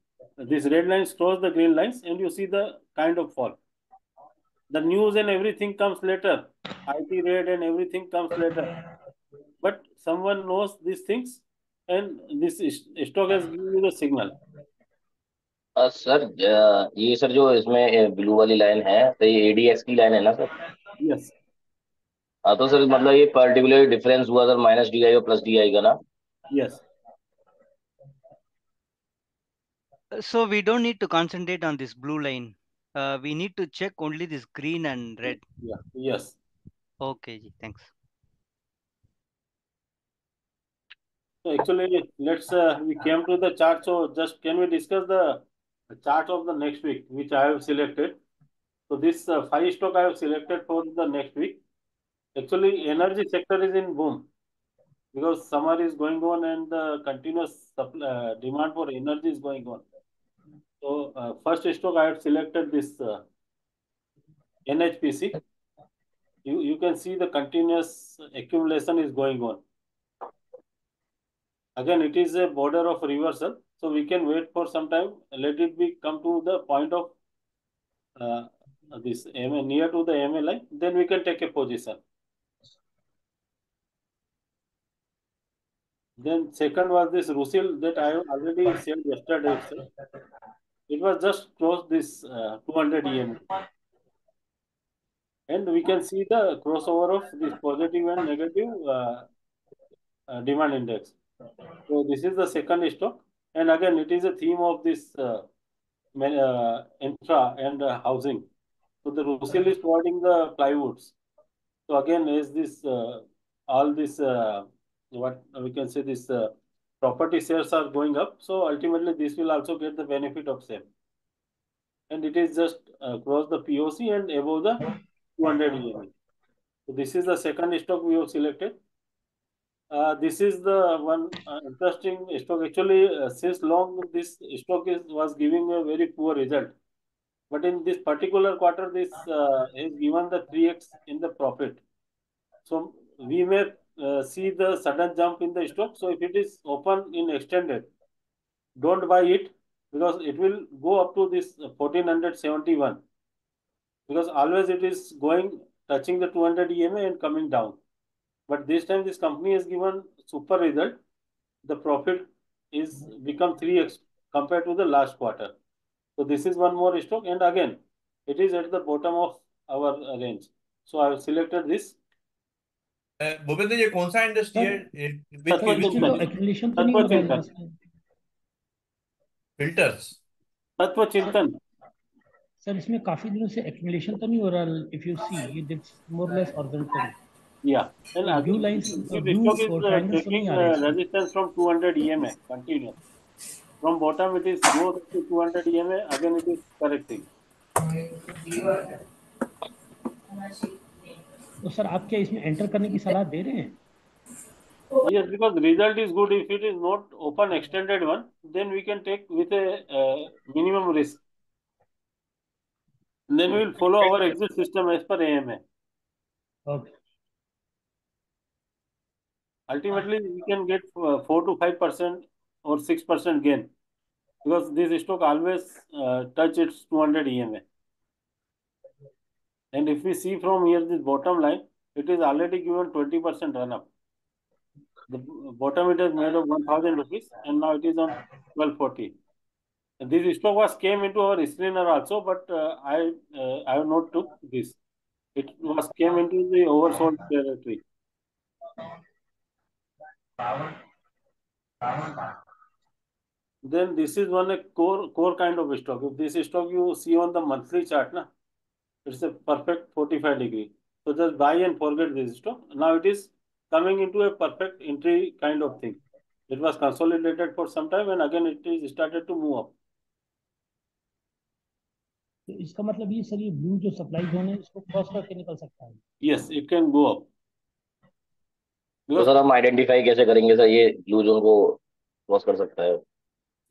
These red lines cross the green lines, and you see the kind of fall. The news and everything comes later. IT rate and everything comes later. But someone knows these things, and this stock has given you the signal. Sir ये सर जो इसमें ब्लू वाली लाइन है तो ये एडीएक्स की लाइन है ना सर? Yes. हाँ तो सर मतलब ये पर्टिकुलर डिफरेंस हुआ सर माइनस डीआई और प्लस डीआई का ना? Yes. So we don't need to concentrate on this blue line. We need to check only this green and red. Yeah. Yes. Okay, ji. Thanks. So actually, we came to the chart. So just can we discuss the chart of the next week, which I have selected. So this 5 stock I have selected for the next week. Actually, energy sector is in boom because summer is going on and the continuous demand for energy is going on. So first stock I have selected this NHPC. You can see the continuous accumulation is going on. Again, it is a border of reversal, so we can wait for some time. Let it be come to the point of this MA, near to the MA line, then we can take a position. Then second was this RUSIL that I have already said yesterday itself. It was just close this 200 EMA. And we can see the crossover of this positive and negative demand index. So this is the second stock. And again, it is a theme of this infra and housing. So the RUSIL is providing the plywoods. So again, as this all this what we can say this property shares are going up, so ultimately this will also get the benefit of same. And it is just across the POC and above the 200 EMA. So this is the second stock we have selected. This is the one interesting stock. Actually, since long this stock was giving a very poor result. But in this particular quarter, this has given the 3x in the profit. So we may see the sudden jump in the stock. So if it is open in extended, don't buy it because it will go up to this 1471, because always it is going touching the 200 EMA and coming down. But this time this company has given super result. The profit is become 3x compared to the last quarter. So this is one more stock, and again it is at the bottom of our range. So I have selected this. Bhupendra ये कौन सा इंडस्ट्री है सर Satwa इसमें तो Chintan. एक्यूमुलेशन तो नहीं हो Satwa रहा है Chintan. Last filters Satwa Chintan. Sir इसमें काफी दिनों से एक्यूमुलेशन तो नहीं हो रहा, if you see it's more less horizontal, Yeah. And ये blue again, lines this blue stock is triangles तो नहीं taking आ रहे इसमें। resistance from 200 EMA continuous. From bottom it is goes up to 200 EMA. Again it is correcting. तो सर आप क्या इसमें एंटर करने की सलाह दे रहे हैं? Yes, because result is good. If it is not open extended one, then we can take with a minimum risk. Then we will follow our exit system as per AMA. Okay Ultimately, we can get 4 to 5% or 6% gain, because this stock always touch its 200 EMA. And if we see from here, this bottom line, it is already given 20% run up. The bottom it is made of 1000 rupees, and now it is on 1240. And this stock was came into our screener also, but I have not took this. It was came into the oversold territory. Then this is one a core kind of stock. If this stock you see on the monthly chart, na, it's a perfect 45 degree. So just buy and forget this stock. Now it is coming into a perfect entry kind of thing. It was consolidated for some time, and again it is started to move up. तो इसका मतलब ये सर ये ब्लू जो सप्लाई जोन है इसको क्रॉस करके निकल सकता है? Yes, it can go up. तो Because सर हम आइडेंटिफाई कैसे करेंगे सर ये ब्लू जोन को क्रॉस कर सकता है?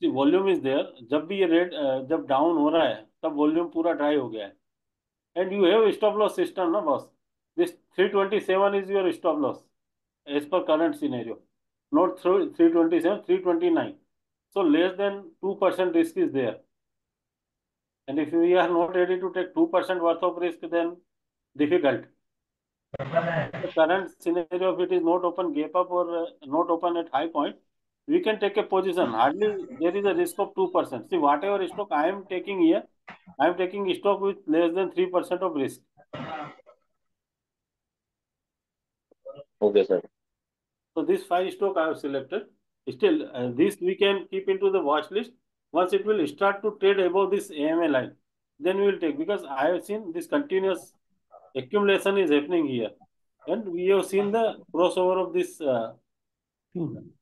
the volume is there. जब भी ये रेट जब डाउन हो रहा है तब वॉल्यूम पूरा ड्राई हो गया है. And you have stop loss system, na boss. This 327 is your stop loss as per current scenario. Not 327, 329. So less than 2% risk is there. And if we are not ready to take 2% worth of risk, then difficult. The current scenario, if it is not open gap up or not open at high point, we can take a position. Hardly there is a risk of 2%. See, whatever stock I am taking here, I am taking stock with less than 3% of risk. Okay sir. So this 5 stock I have selected. Still, this we can keep into the watch list. Once it will start to trade above this AMA line, then we will take, because I have seen this continuous accumulation is happening here, and we have seen the crossover of this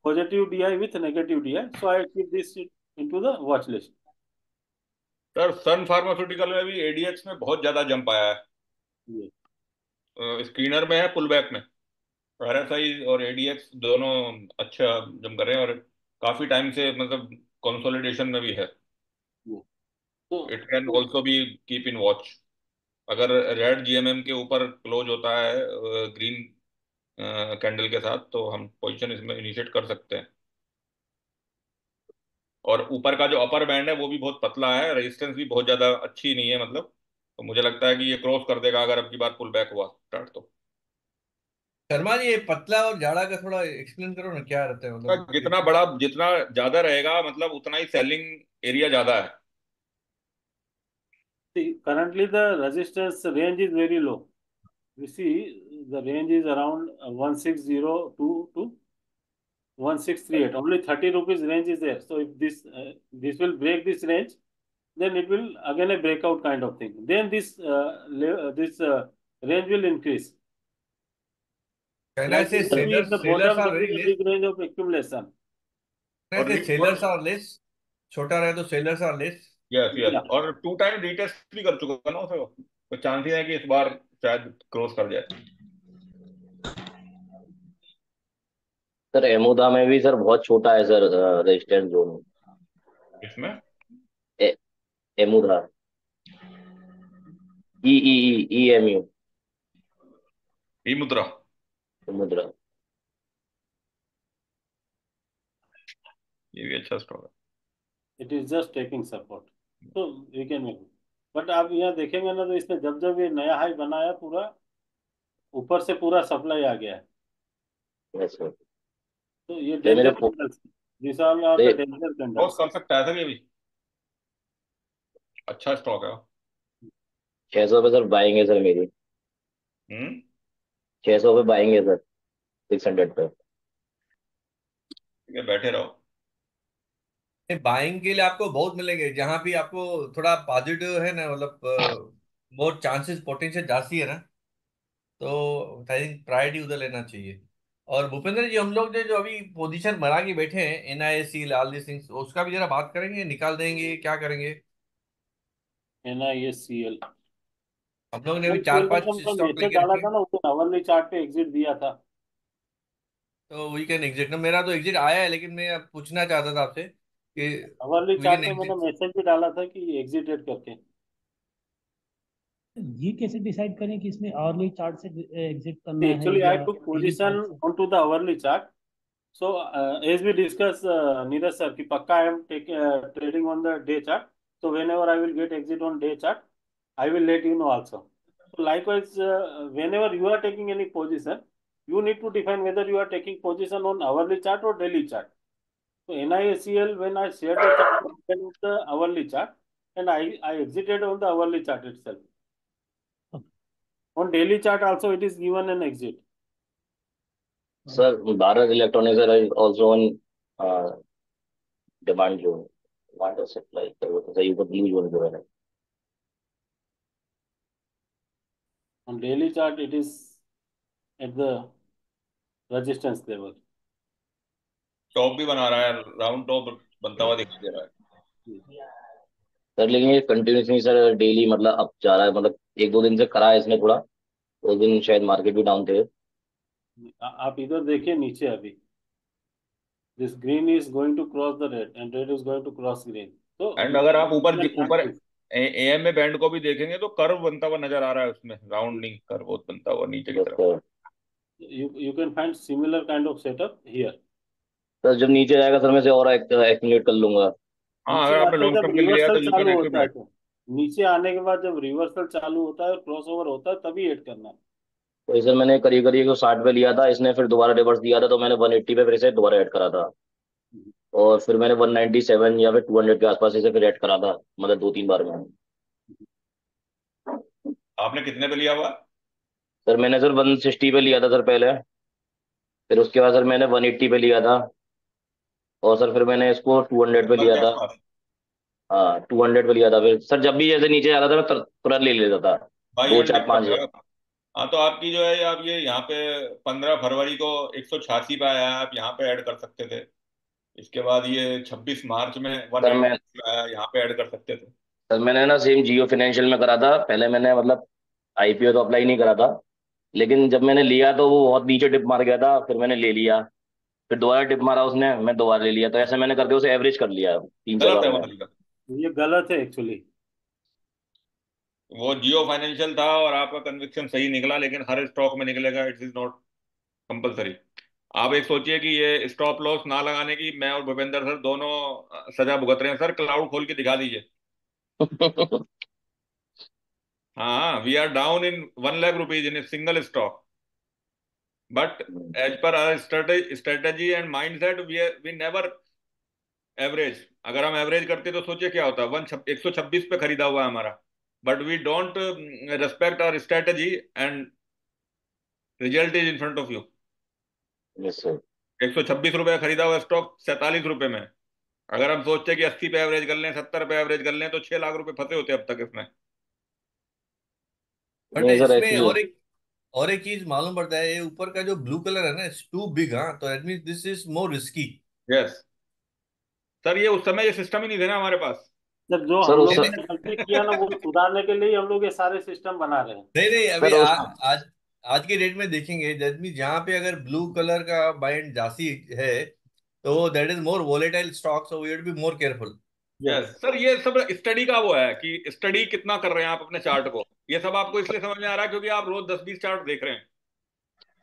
positive DI with negative DI. So I keep this into the watch list. Sir Sun pharmaceutical में भी एडीएक्स में बहुत ज्यादा जंप आया Yes. है. स्क्रीनर में है, पुल बैक में आरएसआई और एडीएक्स दोनों अच्छा जंप कर रहे हैं और काफी टाइम से मतलब कंसोलिडेशन में भी है. Yes. So it can also be keep in watch. अगर रेड जीएमएम के ऊपर क्लोज होता है ग्रीन कैंडल के साथ तो हम पोजीशन इसमें इनिशिएट कर सकते हैं. और ऊपर का जो अपर बैंड है वो भी बहुत पतला है, रेजिस्टेंस भी बहुत ज्यादा अच्छी नहीं है मतलब. तो मुझे लगता है कि ये क्रॉस कर देगा अगर अब की बार पुल बैक हुआ स्टार्ट तो. शर्मा जी ये पतला और जाड़ा का थोड़ा एक्सप्लेन करो ना, क्या रहता है मतलब? जितना बड़ा जितना ज्यादा रहेगा मतलब उतना ही सेलिंग एरिया ज्यादा है. see, currently the resistance range is very low. We see the range is around 1602 to 1638. Only 30 rupees range is there. So if this will break this range, then it will again a breakout kind of thing. Then this range will increase. Can I Like say you see at the sellers bottom, are there very is a less? big range of accumulation. Can I say sellers are less? छोटा रहे तो sellers are less. Yes yes. Yeah. और 2 टाइम रीटेस्ट भी कर चुका ना उसे. तो चांसेस है कि इस बार शायद क्रॉस कर जाए. सर एमुदा में भी सर बहुत छोटा है सर रेजिस्टेंस जोन. इसमें एमुदा ई ई ई एम यू ई मुद्रा मुद्रा. ये भी अच्छा स्टॉक है. It is just taking support, तो वी कैन मेक। बट आप यहाँ देखेंगे ना, तो इसने जब जब ये नया हाई बनाया, पूरा ऊपर से पूरा सप्लाई आ गया है। Yes sir. तो ये तो मेरे danger candles, this all are the danger cross candles. कर सकता है सर ये भी, अच्छा स्टॉक है। 600 पे सर बाइंग है सर मेरी। हम्म 600 पे बाइंग है सर, 600 पे। ठीक है, बैठे रहो। बाइंग के लिए आपको बहुत मिलेंगे, जहां भी आपको थोड़ा पॉजिटिव है ना, मतलब मोर चांसेस पोटेंशियल जास्ती है ना, तो आई थिंक प्रायोरिटी उधर लेना चाहिए। और भूपेंद्र जी, हम लोग जो अभी पोजीशन बना के बैठे हैं, NISC ऑल दिस थिंग्स, उसका भी जरा बात करेंगे, निकाल देंगे, क्या करेंगे? NISCL, हम लोग ने अभी चार NISCL पांच मतलब स्टॉक मैसेज लेके डाला रखे था हैं, ना, उसने अवरली चार्ट पे एग्जिट दिया था। तो वी कैन एग्जिट ना। मेरा तो एग्जिट आया है, लेकिन मैं अब पूछना चाहता था आपसे कि hourly we chart can pay मैंने एग्जिट। मैसेज भी डाला था कि एग्जिटेड करके। ये कैसे डिसाइड करें कि इसमें आवरली चार्ट से एग्जिट करना है एक्चुअली आई या टुक डेली पोजीशन चार्ट से? On to the hourly chart. So, as we discussed, Neeraj sir, कि पक्का I am trading on the day chart. So, whenever I will get exit on day chart, I will let you know also. So, likewise, whenever you are taking any position, you need to define whether you are taking position on hourly chart or daily chart. So, NISCL, when I shared the chart, I began with the hourly chart, and I exited on the hourly chart itself. On daily chart also, it is given an exit. Sir Bharat electronics is also on demand zone, want supply, तो वो तो सही ऊपर ब्लू जोन पे है। On daily chart, it is at the resistance level. Top भी बना रहा है, राउंड टॉप बनता हुआ दिखाई दे रहा है। सर लेकिन ये कंटिन्यूसली सर डेली मतलब अप जा रहा है, मतलब एक दो दिन से करा है इसने थोड़ा, उस दिन शायद मार्केट भी डाउन थे। आप इधर देखिए नीचे अभी, this green is going to cross the red and red is going to cross green, तो एंड यू अगर आप कैन ऊपर AMA बैंड को भी देखेंगे तो कर्व बनता हुआ नजर आ रहा है उसमें, राउंडिंग कर्व बनता हुआ नीचे की बस तरफ। Sir, you can find similar kind of setup here. Sir जब नीचे जाएगा सर मैं से और एक्यूमुलेट कर लूंगा। हाँ, नीचे अगर आपने आते लॉन्ग जब टर्म के लिए है तो रिवर्सल यू कैन चालू होता है, एक्यूमुलेट। तो नीचे आने के बाद जब रिवर्सल चालू होता है, क्रॉस ओवर होता है, तभी ऐड करना है। तो सर मैंने करीब करीब 60 पे लिया था, इसने फिर दोबारा रिवर्स दिया था, तो मैंने 180 पे फिर से दोबारा ऐड करा था, और फिर मैंने 197 या फिर 200 के आसपास इसे फिर ऐड करा था, मतलब दो तीन बार में। आपने कितने पे लिया हुआ? सर मैंने सर 160 पे लिया था सर पहले, फिर उसके बाद सर मैंने 180 पे लिया था, और सर फिर मैंने इसको 200 पे 100 लिया के था। आसपास। हाँ 200 पे लिया था, फिर सर जब भी जैसे नीचे आता था मैं तुरंत ले लेता था, बाई दो एंड चार डिप पाँच कर रहे हजार। हो आप। हाँ, तो आपकी जो है, आप ये यहाँ पे 15 फरवरी को 186 पे आया है, आप यहाँ पे ऐड कर सकते थे। इसके बाद ये 26 मार्च में सर मैं 180 पे आया, यहाँ पे ऐड कर सकते थे। सर मैंने ना सेम जियो फाइनेंशियल में करा था पहले, मैंने मतलब IPO तो अप्लाई नहीं करा था, लेकिन जब मैंने लिया तो वो बहुत नीचे डिप मार गया था, फिर मैंने ले लिया, फिर दोबारा डिप मारा उसने, मैं दोबारा ले लिया, तो ऐसे मैंने करके उसे एवरेज कर लिया 3 4 गलत बार है में। मतलब। ये गलत है एक्चुअली। वो जियो फाइनेंशियल था और आपका कन्विक्शन सही निकला, लेकिन हर स्टॉक में निकलेगा, इट इज नॉट कंपलसरी। आप एक सोचिए कि ये स्टॉप लॉस ना लगाने की मैं और भूपेंद्र सर दोनों सजा भुगत रहे हैं। सर क्लाउड खोल के दिखा दीजिए। हाँ, we are down in 1 lakh rupees in single stock, but as per our strategy and mindset we never average. अगर हम एवरेज करते तो सोचिए क्या होता। 126 पे खरीदा हुआ है हमारा, but we don't respect our strategy and result is in front of you. Yes sir. 126 रुपये खरीदा हुआ स्टॉक 47 रुपए में। अगर हम सोचते कि 80 पे एवरेज कर लें, 70 पे एवरेज कर लें, तो 6 लाख रुपए फंसे होते अब तक इसमें। बट नहीं सर इसमें एक्चुअली, और एक चीज मालूम पड़ता है, ये ऊपर का जो ब्लू कलर है ना, इट्स टू बिग। हाँ, तो that means this is more risky. Yes sir, ये उस समय ये सिस्टम ही नहीं थे ना हमारे पास। जब जो सर हम उस नहीं लोगों नहीं ने गलती किया ना, वो सुधारने के लिए हम लोग ये सारे सिस्टम बना रहे हैं। नहीं नहीं, अभी सर उस आज आज के डेट में देखेंगे, दैट मींस जहाँ पे अगर ब्लू कलर का बाइंड जास्ती है, तो that is more volatile stock, so we have to be more careful. Yes sir, ये सब स्टडी का वो है कि स्टडी कितना कर रहे हैं आप अपने चार्ट को। ये सब आपको इसलिए समझ में आ रहा है क्योंकि आप रोज 10-20 चार्ट देख रहे हैं।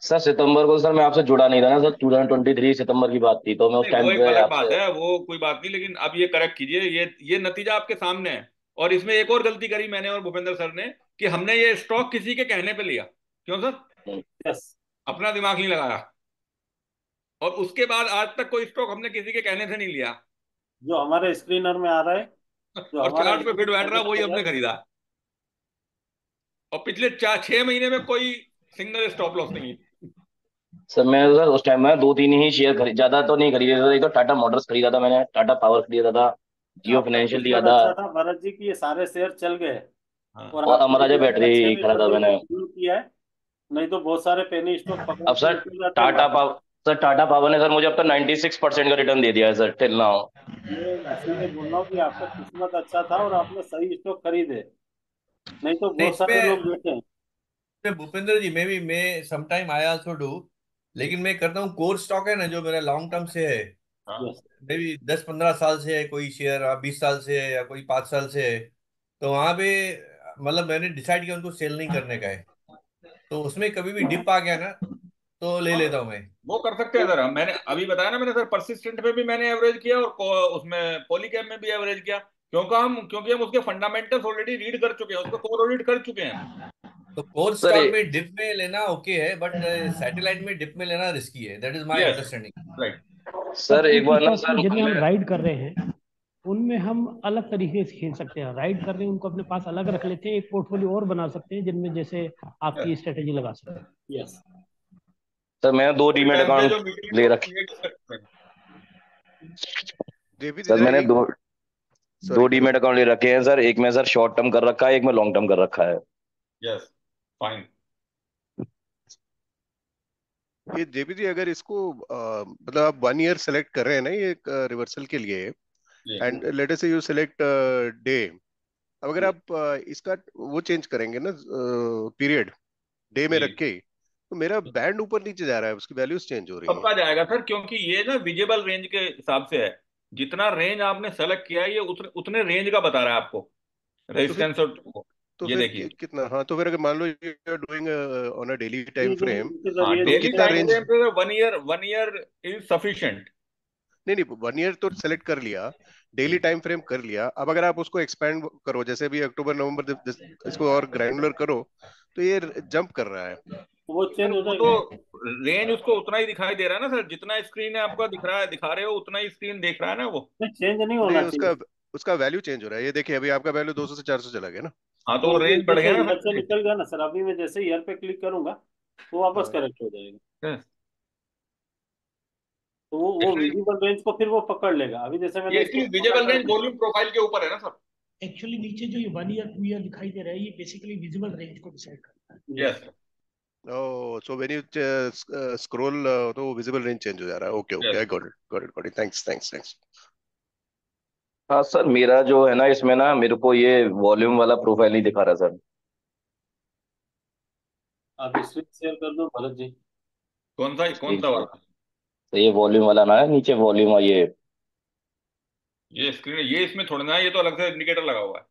सर सितंबर को सर मैं आपसे जुड़ा नहीं था ना सर, 2023 सितंबर की बात थी, तो मैं उस नहीं वो टाइम एक पे अलग बात आपसे। है, वो कोई बात नहीं, लेकिन अब ये करेक्ट कीजिए, ये नतीजा आपके सामने है। और इसमें एक और गलती करी मैंने और भूपेंद्र सर ने, कि हमने ये स्टॉक किसी के कहने पे लिया। क्यों सर? यस, अपना दिमाग नहीं लगाया। और उसके बाद आज तक कोई स्टॉक हमने किसी के कहने से नहीं लिया। जो हमारे स्क्रीनर में आ रहा है, जो और हमारा चार्ट पे फिट बैठ रहा सजेस्ट वही हो रहा हमने है। खरीदा। और पिछले 4-6 महीने में कोई सिंगल स्टॉप लॉस नहीं है। सर मैं सर उस टाइम में 2-3 ही शेयर खरीद, ज्यादा तो नहीं खरीदे सर। एक तो टाटा मोटर्स खरीदा था मैंने, टाटा पावर खरीदा था, जियो आपका फाइनेंशियल लिया किस्मत था, अच्छा था भरत जी की ये सारे शेयर चल गए हाँ। और और आपने अमराजा ये अच्छे बैटरी में खरीदा था जो मैंने। शुरू किया है। नहीं तो बहुत सारे पेनी स्टॉक पकड़ अब के सर निकल जाते हैं टाटा बाहर। पावर सर टाटा पावर ने सर मुझे अब तक 96% का रिटर्न दे दिया है सर, टिल नाउ। ये इसीलिए बोल रहा हूँ कि आपका किस्मत अच्छा था और आपने सही स्टॉक खरीदे। नहीं तो नहीं बहुत सारे लोग बैठे हैं। इसमें भूपेंद्र जी, मैं समटाइम आई आल्सो डू, लेकिन मैं करता हूँ कोर स्टॉक है ना जो मेरा लॉन्ग टर्म से है, हाँ। यस, मे बी 10-15 साल से है कोई शेयर, 20 साल से है, या कोई 5 साल से है, तो वहां पे मतलब मैंने डिसाइड किया उनको सेल नहीं करने का है। तो उसमें कभी भी डिप आ गया ना तो ले हाँ, लेता हूँ मैं। वो कर सकते हैं सर। मैंने अभी बताया ना, मैंने सर परसिस्टेंट पे भी मैंने एवरेज किया और उसमें पॉलीकैप में भी एवरेज किया। क्योंकि हम उसके फंडामेंटल्स ऑलरेडी रीड कर चुके हैं, उसको कोर ऑडिट कर चुके हैं। तो कोर सर स्टॉक में डिप में लेना ओके है, बट सैटेलाइट में डिप में लेना रिस्की है, that is my yes, understanding. Right. Sir sir एक कुछ बार ना स्टॉक्स सर, में जिनमें हम हमने राइड कर रहे हैं उनमें हम अलग तरीके से खेल सकते हैं। राइड कर रहे हैं उनको अपने पास अलग रख लेते हैं, एक पोर्टफोलियो और बना सकते हैं जिनमें जैसे आपकी स्ट्रेटेजी लगा सकते हैं। यस। सर मैंने 2 कोई डीमेट टाइम पे जो अकाउंट मीटिंग ले होती रखे। है discuss करें। देवी सर जरा मैंने एक, दो सॉरी करो। डीमेट अकाउंट ले रखे हैं सर, एक में सर शॉर्ट टर्म कर रखा है, एक में लॉन्ग टर्म कर रखा है। Yes, fine. ये देवी जी अगर इसको मतलब आप 1 ईयर सेलेक्ट कर रहे हैं ना ये रिवर्सल के लिए, जी एंड लेट अस से यू सेलेक्ट डे, अब अगर जी आप इसका वो चेंज करेंगे ना पीरियड, डे में जी। रख के, तो मेरा बैंड ऊपर नीचे जा रहा है, उसकी वैल्यूज चेंज हो रही हैं। सबका जाएगा सर, क्योंकि ये ना विजिबल रेंज के हिसाब से है। जितना रेंज आपने सेलेक्ट किया है ये उतने रेंज का बता रहा है आपको, तो फिर रेजिस्टेंस और तो ये फिर देखिए। कितना, हाँ तो फिर अगर मान लो you are doing on a daily time ये जो फ्रेम, इनके हाँ, जरिए तो जो डेली कितना टाइम रेंज, फ्रेम पे 1 ईयर इज सफिशिएंट। नहीं नहीं 1 ईयर तो सेलेक्ट कर लिया, डेली टाइम फ्रेम कर लिया, अब अगर आप उसको एक्सपेंड करो, जैसे भी अक्टूबर नवंबर इसको और ग्रैनुलर करो, तो ये जंप कर रहा है। वो सर चेंज हो वो तो जाएगा। रेंज उसको उतना ही दिखाई दे रहा है ना सर, जितना स्क्रीन है आपका दिख रहा है, दिखा रहे हो उतना ही स्क्रीन देख रहा है ना वो। नहीं, चेंज नहीं नहीं होना उसका चाहिए। उसका वैल्यू चेंज हो रहा है, ये देखिए अभी आपका वैल्यू 200 से 400 चला गया ना। हाँ, तो वो वो रेंज बढ़ जैसे गया ना इधर से सर। निकल गया ना सर, अभी मैं जैसे ईयर पे क्लिक करूंगा तो वापस हाँ करेक्ट हो जाएगा। Yes. तो वो एक्चुअली विजिबल रेंज को फिर वो पकड़ लेगा। अभी जैसे ये मैंने इसको इसकी छोटा विजिबल कर रेंज दिया। वॉल्यूम प्रोफाइल के ऊपर है ना सर। एक्चुअली नीचे जो ये 1 ईयर 2 ईयर दिखाई दे रहा है ये बेसिकली विजिबल रेंज को डिसाइड करता है। Yes. Yes. Oh so when you scroll तो विजिबल रेंज चेंज हो जा रहा है, okay okay, yes. I got it, thanks thanks thanks. हाँ सर मेरा जो है ना इसमें ना मेरे को ये वॉल्यूम वाला प्रोफाइल नहीं दिखा रहा सर। आप स्क्रीन शेयर कर दो भरत जी। कौन स्क्रीन सा से वाला? तो ये वॉल्यूम वाला ना है, नीचे वॉल्यूम और ये स्क्रीन, ये इसमें थोड़ा ना है, ये तो अलग से इंडिकेटर लगा हुआ है।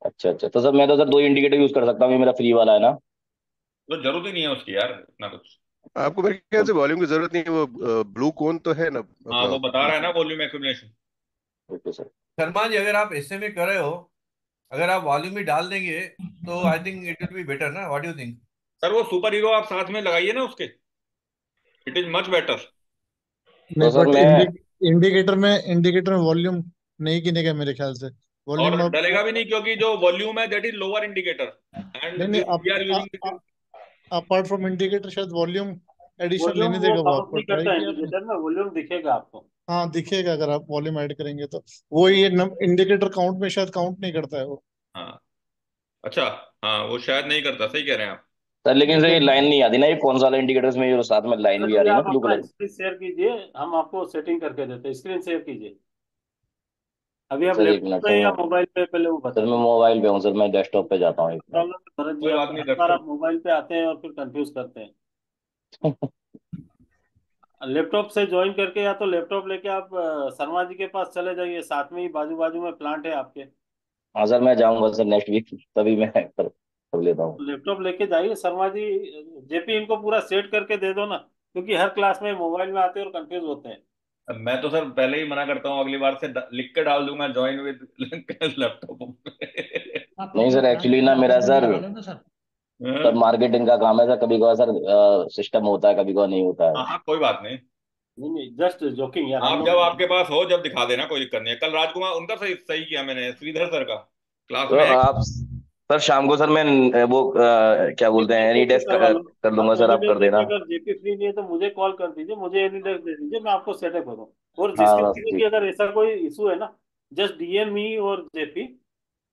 अच्छा अच्छा, तो सर मैं तो सर 2 इंडिकेटर यूज कर सकता हूँ, ये मेरा फ्री वाला है ना। तो जरूरत ही नहीं है उसकी यार इतना कुछ। आपको मेरे ख्याल से वॉल्यूम की जरूरत नहीं है, वो ब्लू कोन तो है ना हाँ, वो मतलब। बता रहा है ना volume accumulation. Okay sir. Sharma ji, अगर आप ऐसे में कर रहे हो, अगर आप वॉल्यूम ही डाल देंगे तो I think it will be better ना, what do you think? Sir वो सुपर हीरो आप साथ में लगाइए ना उसके, इट इज मच बेटर। तो नहीं सर बट मैं इंडिकेटर में वॉल्यूम नहीं गिनेगा मेरे ख्याल से। और वॉल्यूम अब डलेगा भी नहीं, क्योंकि जो वॉल्यूम है that is lower indicator and नहीं नहीं, this we are using. Apart from indicator शायद वॉल्यूम एडिशनल वॉल्यूम लेने वो देगा, वो काउंट आपको नहीं ट्राई करता है किया आपने? इंडिकेटर में, वॉल्यूम दिखेगा आपको। हाँ दिखेगा, अगर आप वॉल्यूम ऐड करेंगे तो वो ये इंडिकेटर काउंट में शायद काउंट नहीं करता है वो। हाँ, अच्छा। हाँ, वो शायद नहीं करता, सही कह रहे हैं आप। सर लेकिन सर ये मतलब लाइन नहीं आती ना, ये कौन सा वाला इंडिकेटर्स में ये साथ में लाइन भरत भी आ जी रही है ना आप ब्लू अपना कलर। स्क्रीन शेयर कीजिए, हम आपको सेटिंग करके देते हैं। स्क्रीन शेयर कीजिए। अभी आप सर एक लैपटॉप मिनट पे सर या मोबाइल पे, पहले वो सर बता मैं दीजिए। मोबाइल पे हूँ सर, मैं डेस्कटॉप पे जाता हूँ एक मिनट। प्रॉब्लम है भरत जी, कोई बात आप नहीं, हर बार आप डेस्कटॉप। मोबाइल पे आते हैं और फिर कंफ्यूज करते हैं। लैपटॉप से ज्वाइन करके या तो लैपटॉप लेके आप शर्मा जी के पास चले जाइए, साथ में ही बाजू बाजू में प्लांट है आपके। हाँ सर मैं जाऊंगा सर नेक्स्ट वीक, तभी मैं कर लेता लेता हूँ। लैपटॉप लेके जाइए शर्मा जी। जेपी इनको पूरा सेट करके दे दो ना, क्योंकि हर क्लास में मोबाइल में आते हैं और कंफ्यूज होते हैं। अब मैं तो सर पहले ही मना करता हूँ, अगली बार से लिख के डाल दूंगा ज्वाइन विद लैपटॉप। आप नहीं अपना सर, क्लास एक्चुअली ना का मेरा कोड सर निकालो ना सर। सर मार्केटिंग का काम है सर, कभी कभार सर सिस्टम होता है, कभी कभार नहीं होता है। हाँ हाँ, कोई बात नहीं। नहीं नहीं, जस्ट जोकिंग यार, हम आप लोग। जब आपके पास हो जब दिखा देना, कोई दिक्कत नहीं है। कल राजकुमार उनका सही सही किया मैंने, श्रीधर सर का क्लास तो में है। आप सर शाम को सर मैं वो क्या बोलते हैं एनी डेस्क करवा लो। कर लूंगा आप सर, एनी आप कर डेस्क देना। देखिए, अगर जेपी फ्री नहीं है तो मुझे कॉल कर दीजिए, मुझे एनी डेस्क दे दीजिए, मैं आपको सेटअप करूँ। और जिसके हाँ भी ठीक। अगर ऐसा कोई इशू है ना, जस्ट डीएम मी और जेपी,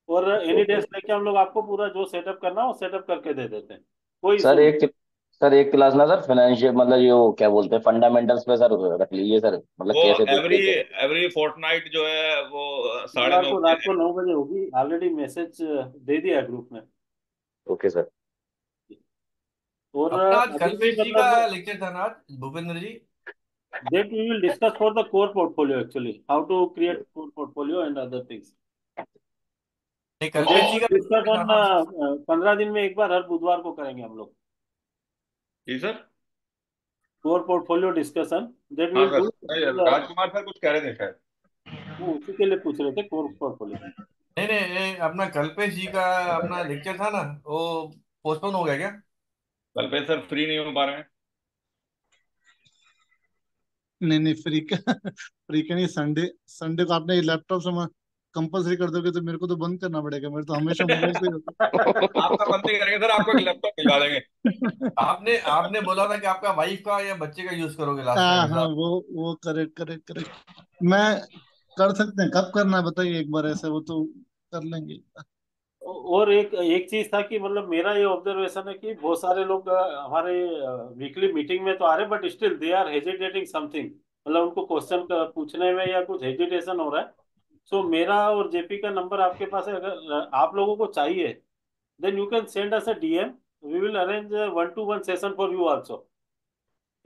और ओके एनी ओके। डेस्क लेके हम लोग आपको पूरा जो सेटअप करना है वो सेटअप करके दे देते हैं, कोई इशू सर नहीं। सर एक क्लास ना सर फाइनेंशियल मतलब ये वो क्या बोलते हैं फंडामेंटल्स पे सर रख लीजिए सर, मतलब वो कैसे एवरी देखते हैं। एवरी फोर्टनाइट जो है वो साढ़े बुधवार नौ को रात को बजे 9 बजे होगी, ऑलरेडी मैसेज दे दिया है ग्रुप में। Okay sir. और अपना आज अभी भी कल्पेश जी का मतलब लेक्चर था ना आज, भूपेंद्र जी। that we will discuss for the core portfolio actually, how to create core portfolio and other things. नहीं, So कल्पेश जी that का डिस्कस लेक्चर था ऑन ना। 15 दिन में एक बार हर बुधवार को करेंगे हम लोग जी sir. Core portfolio discussion, that हाँ विल सर, डू। नहीं, राजकुमार सर कुछ कह रहे थे शायद। वो उसी के लिए पूछ रहे थे कोर पोर्टफोलियो। नहीं नहीं अपना कल्पेश जी का अपना लेक्चर था ना, वो पोस्टपोन हो गया क्या? कल पे सर फ्री नहीं हो पा रहे हैं। नहीं नहीं, फ्री का फ्री का नहीं, संडे संडे को आपने लैपटॉप से कंपलसरी कर दोगे तो मेरे को तो बंद करना पड़ेगा, मेरे तो हमेशा मोबाइल से ही होता आपका बंद नहीं करेंगे सर, आपको एक लैपटॉप भिजवा देंगे। है। आपने आपने बोला था कि आपका वाइफ का या बच्चे का यूज करोगे लास्ट टाइम हाँ ऐसा। हाँ, वो करेक्ट करेक्ट करेक्ट। मैं कर सकते हैं, कब करना है बताइए एक बार, ऐसे वो तो कर लेंगे। और एक एक चीज था कि मतलब मेरा ये ऑब्जर्वेशन है कि बहुत सारे लोग हमारे वीकली मीटिंग में तो आ रहे, but still they are hesitating something, मतलब उनको क्वेश्चन पूछने में या कुछ हेजिटेशन हो रहा है। सो मेरा और जेपी का नंबर आपके पास है, अगर आप लोगों को चाहिए then you can send us a DM. We will arrange a one-to-one session for you also.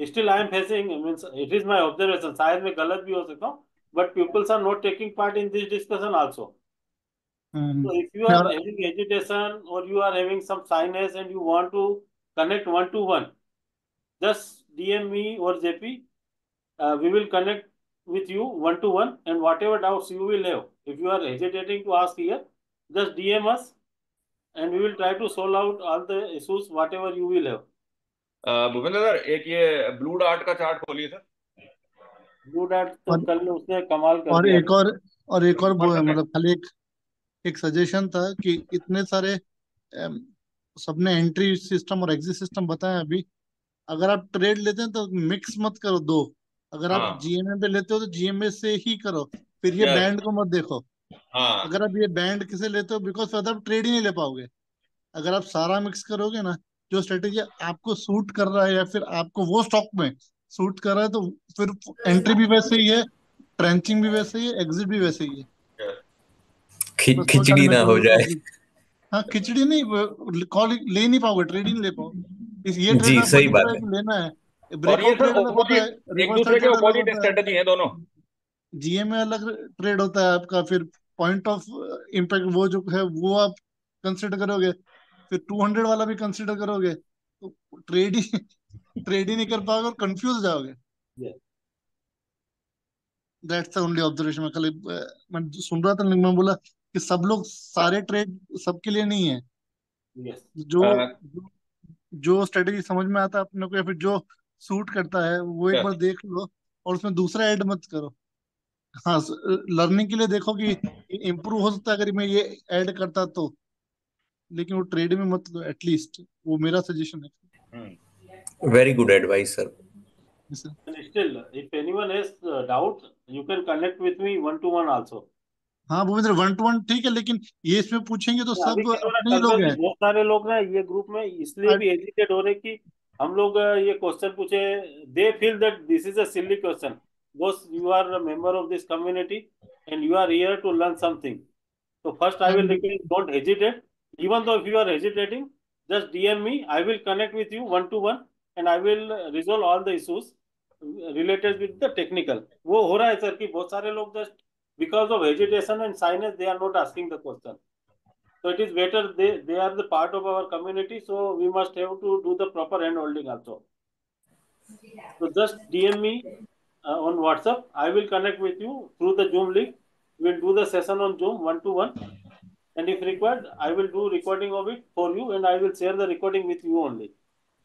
Still, I am facing, means it is my observation. शायद मैं गलत भी हो सकता हूँ, but pupils are not taking part in this discussion also. So if you are और having hesitation or you are having some shyness and you want to connect one-to-one, just DM me or JP. We will connect with you one-to-one, and whatever doubts you will have, if you are hesitating to ask here, just DM us and we will try to solve out all the issues whatever you will have. Bhupendra sir एक ये ब्लू डार्ट का चार्ट खोलिए सर। ब्लू डॉट तो और कल उसने कमाल कर और दिया। एक और वो है, 1%। मतलब खाली एक सजेशन था कि इतने सारे सबने एंट्री सिस्टम और एग्जिट सिस्टम बताया अभी। अगर आप ट्रेड लेते हैं तो मिक्स मत करो दो। अगर आप हाँ जीएमए पे लेते हो तो जीएमए से ही करो, फिर ये यस बैंड को मत देखो। हाँ अगर आप ये बैंड किसे लेते हो, बिकॉज फिर आप ट्रेड ही नहीं ले पाओगे। अगर आप सारा मिक्स करोगे ना, जो स्ट्रेटेजी आपको सूट कर रहा है या फिर आपको वो स्टॉक में सूट कर रहा है, तो फिर एंट्री भी वैसे ही है, ट्रेंचिंग भी वैसे ही है, एग्जिट भी वैसे ही है। यस। बस वो सारी खिचड़ी ना हो मेथोडोलॉजी जाए। अपनी। हाँ, खिचड़ी नहीं, कॉल ले नहीं पाओगे, ट्रेड ही नहीं ले पाओगे। ये ट्रेड जी में सही बन बात रहा है है। कि लेना है। और ये ब्रेकआउट सर ट्रेड अलग होता है, ऑपोजिट, एक रिवर्सल दूसरे के ट्रेड अलग ऑपोजिट होता है, स्ट्रेटेजी है दोनों। जीएमए अलग ट्रेड होता है आपका। फिर पॉइंट ऑफ इम्पैक्ट वो जो है वो आप कंसिडर करोगे, फिर 200 वाला भी कंसिडर करोगे, तो ट्रेड ही नहीं कर पाओगे और कंफ्यूज हो जाओगे। Yes, that's the only observation. मैं कल मैं सुन रहा था, लेकिन मैं बोला कि सब लोग सारे ट्रेड सबके लिए नहीं है। yes. जो जो, जो स्ट्रेटेजी समझ में आता है अपने को या फिर जो सूट करता है वो एक बार यस। देख लो, और उसमें दूसरा ऐड मत करो। हाँ, लर्निंग के लिए देखो कि इम्प्रूव हो सकता है अगर मैं ये ऐड करता तो, लेकिन वो ट्रेड में मत लो एटलीस्ट। वो मेरा सजेशन है। Very good advice sir. जैसे And still, if anyone has doubt, you can connect with me one-to-one also. हाँ भूपेंद्र, 1-to-1 ठीक है, लेकिन ये इसमें पूछेंगे तो अभी सब क्या हो रहा अपने है ही लोग कल्पेश जी, हैं। बहुत सारे लोग ना ये ग्रुप में इसलिए भी हेजिटेट हो रहे कि हम लोग ये क्वेश्चन पूछे, they feel that this is a silly question, because you are a member of this community and you are here to learn something. So first I will request, don't hesitate. Even though if you are hesitating, just DM me. I will connect with you one-to-one and I will resolve all the issues related with the technical. वो हो रहा है सर कि बहुत सारे लोग just because of hesitation and shyness they are not asking the question. So it is better they are the part of our community, so we must have to do the proper hand holding also. So just DM me on WhatsApp. I will connect with you through the Zoom link. We'll do the session on Zoom 1-to-1, and if required, I will do recording of it for you, and I will share the recording with you only.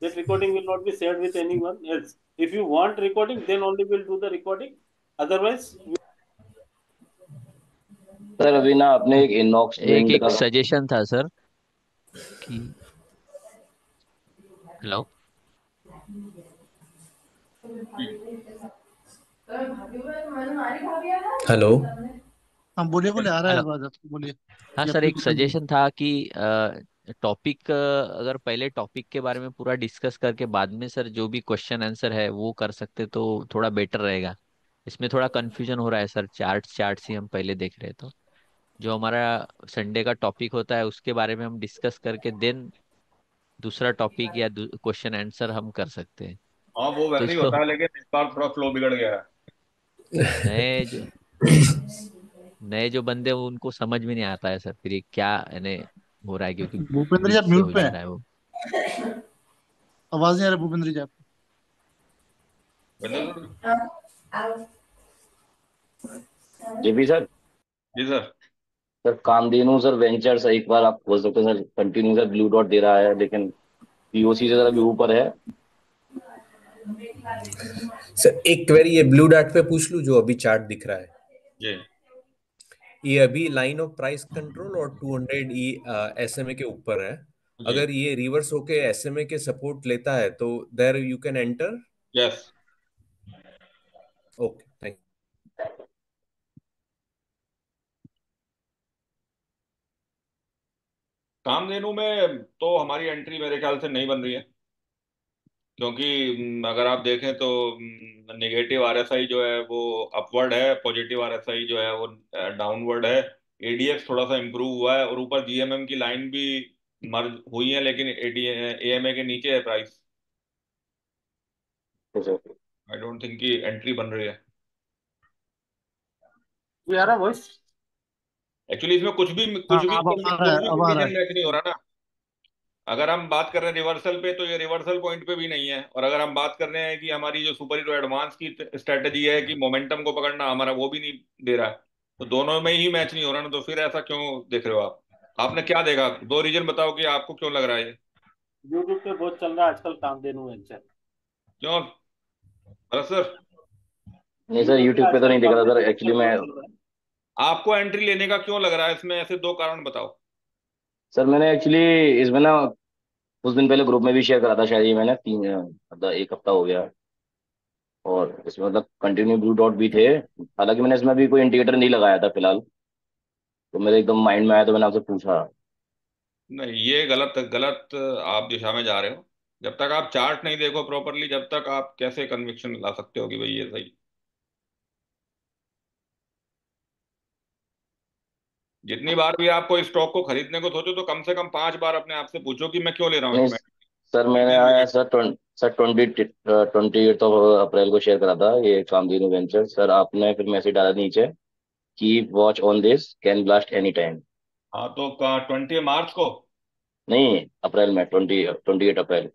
That recording will not be shared with anyone else. If you want recording, then only we'll do the recording. Otherwise, sir अभी ना अपने एक इनॉक्स एक विंड का सजेशन था सर कि हेलो हेलो। हाँ बोलिए बोलिए, आ रहा है हेलो आवाज आपको, बोलिए। हाँ या सर, फिर एक कुछ और बोलिए। सजेशन था कि टॉपिक अगर पहले टॉपिक के बारे में पूरा डिस्कस करके बाद में सर जो भी क्वेश्चन आंसर है वो कर सकते तो थोड़ा बेटर रहेगा। इसमें थोड़ा कंफ्यूजन हो रहा है सर, चार्ट्स ही हम पहले देख रहे हैं, तो जो हमारा संडे का टॉपिक होता है उसके बारे में हम डिस्कस करके देन दूसरा टॉपिक या क्वेश्चन आंसर हम कर सकते हैं। हाँ वो तो वैसे ही जो होता है, लेकिन इस बार थोड़ा फ्लो बिगड़ गया है। नए जो नए जो बंदे हैं, उनको समझ में नहीं आता है सर फिर ये क्या यानी हो रहा है, क्योंकि भूपेंद्र जी बीच आप से म्यूट हो पे जा हैं, रहा है वो। आवाज नहीं आ रहा भूपेंद्र जी आपको। JP sir. जी sir. Sir Kamdhenu sir ventures एक बार आप बोल सकते हैं sir, continue sir blue dot दे रहा है लेकिन पीओसी से जरा भी ऊपर है। सर एक क्वेरी ये ब्लू डॉट पे पूछ लूं, जो अभी चार्ट दिख रहा है जी ये अभी लाइन ऑफ प्राइस कंट्रोल और 200 एसएमए के ऊपर है। जी अगर ये रिवर्स होके एसएमए के सपोर्ट लेता है तो there you can enter. Yes. Okay thank Kamdhenu में तो हमारी एंट्री मेरे ख्याल से नहीं बन रही है, क्योंकि अगर आप देखें तो नेगेटिव आरएसआई जो है वो अपवर्ड है, पॉजिटिव आरएसआई जो है वो डाउनवर्ड है। एडीएक्स थोड़ा सा इंप्रूव हुआ है और ऊपर जीएमएम की लाइन भी मर्ज हुई है, लेकिन एएमए के नीचे है प्राइस। आई डोंट थिंक कि एंट्री बन रही है। we are a voice. Actually इसमें कुछ भी हाँ अब आ रहा है, अब आ रहा कंडीशन है। मैच नहीं हो रहा ना। अगर हम बात कर रहे हैं रिवर्सल पे, तो ये रिवर्सल पॉइंट पे भी नहीं है, और अगर हम बात कर रहे हैं कि हमारी जो सुपर हीरो एडवांस की स्ट्रेटेजी है कि मोमेंटम को पकड़ना, हमारा वो भी नहीं दे रहा है। तो दोनों में ही मैच नहीं हो रहा ना, तो फिर ऐसा क्यों देख रहे हो आप? आपने क्या देखा? दो रीजन बताओ कि आपको क्यों लग रहा है ये। यूट्यूब पे बहुत चल रहा है आजकल कामधेनु वेंचर। क्यों भरत सर? नहीं सर, यूट्यूब पे यूट्यूब पे तो आजकल नहीं दिख रहा सर, कामधेनु एक्चुअली वेंचर मैं। बहुत चल रहा है। आपको एंट्री लेने का क्यों लग रहा है इसमें? ऐसे दो कारण बताओ। सर मैंने एक्चुअली इसमें ना कुछ दिन पहले ग्रुप में भी शेयर करा था, शायद ये मैंने मतलब एक हफ्ता हो गया, और इसमें मतलब कंटिन्यू ब्लू डॉट भी थे। हालांकि मैंने इसमें अभी कोई इंडिकेटर नहीं लगाया था फिलहाल, तो मेरे एकदम माइंड में आया तो मैंने आपसे पूछा। नहीं, ये गलत गलत आप दिशा में जा रहे हो। जब तक आप चार्ट नहीं देखो प्रॉपरली, जब तक आप कैसे कन्विक्शन ला सकते हो कि भाई ये सही? जितनी बार भी आपको इस स्टॉक को खरीदने को सोचो, तो कम से कम 5 बार अपने आप से पूछो कि मैं क्यों ले रहा हूँ नहीं इसमें। सर, मैंने कितनी आया लगी? सर 28 ऑफ अप्रैल को शेयर करा था ये कामधेनु वेंचर। सर आपने फिर मैसेज डाला नीचे, keep watch on this, can blast any time. हाँ तो 20 मार्च को? नहीं, अप्रैल में 28 अप्रैल।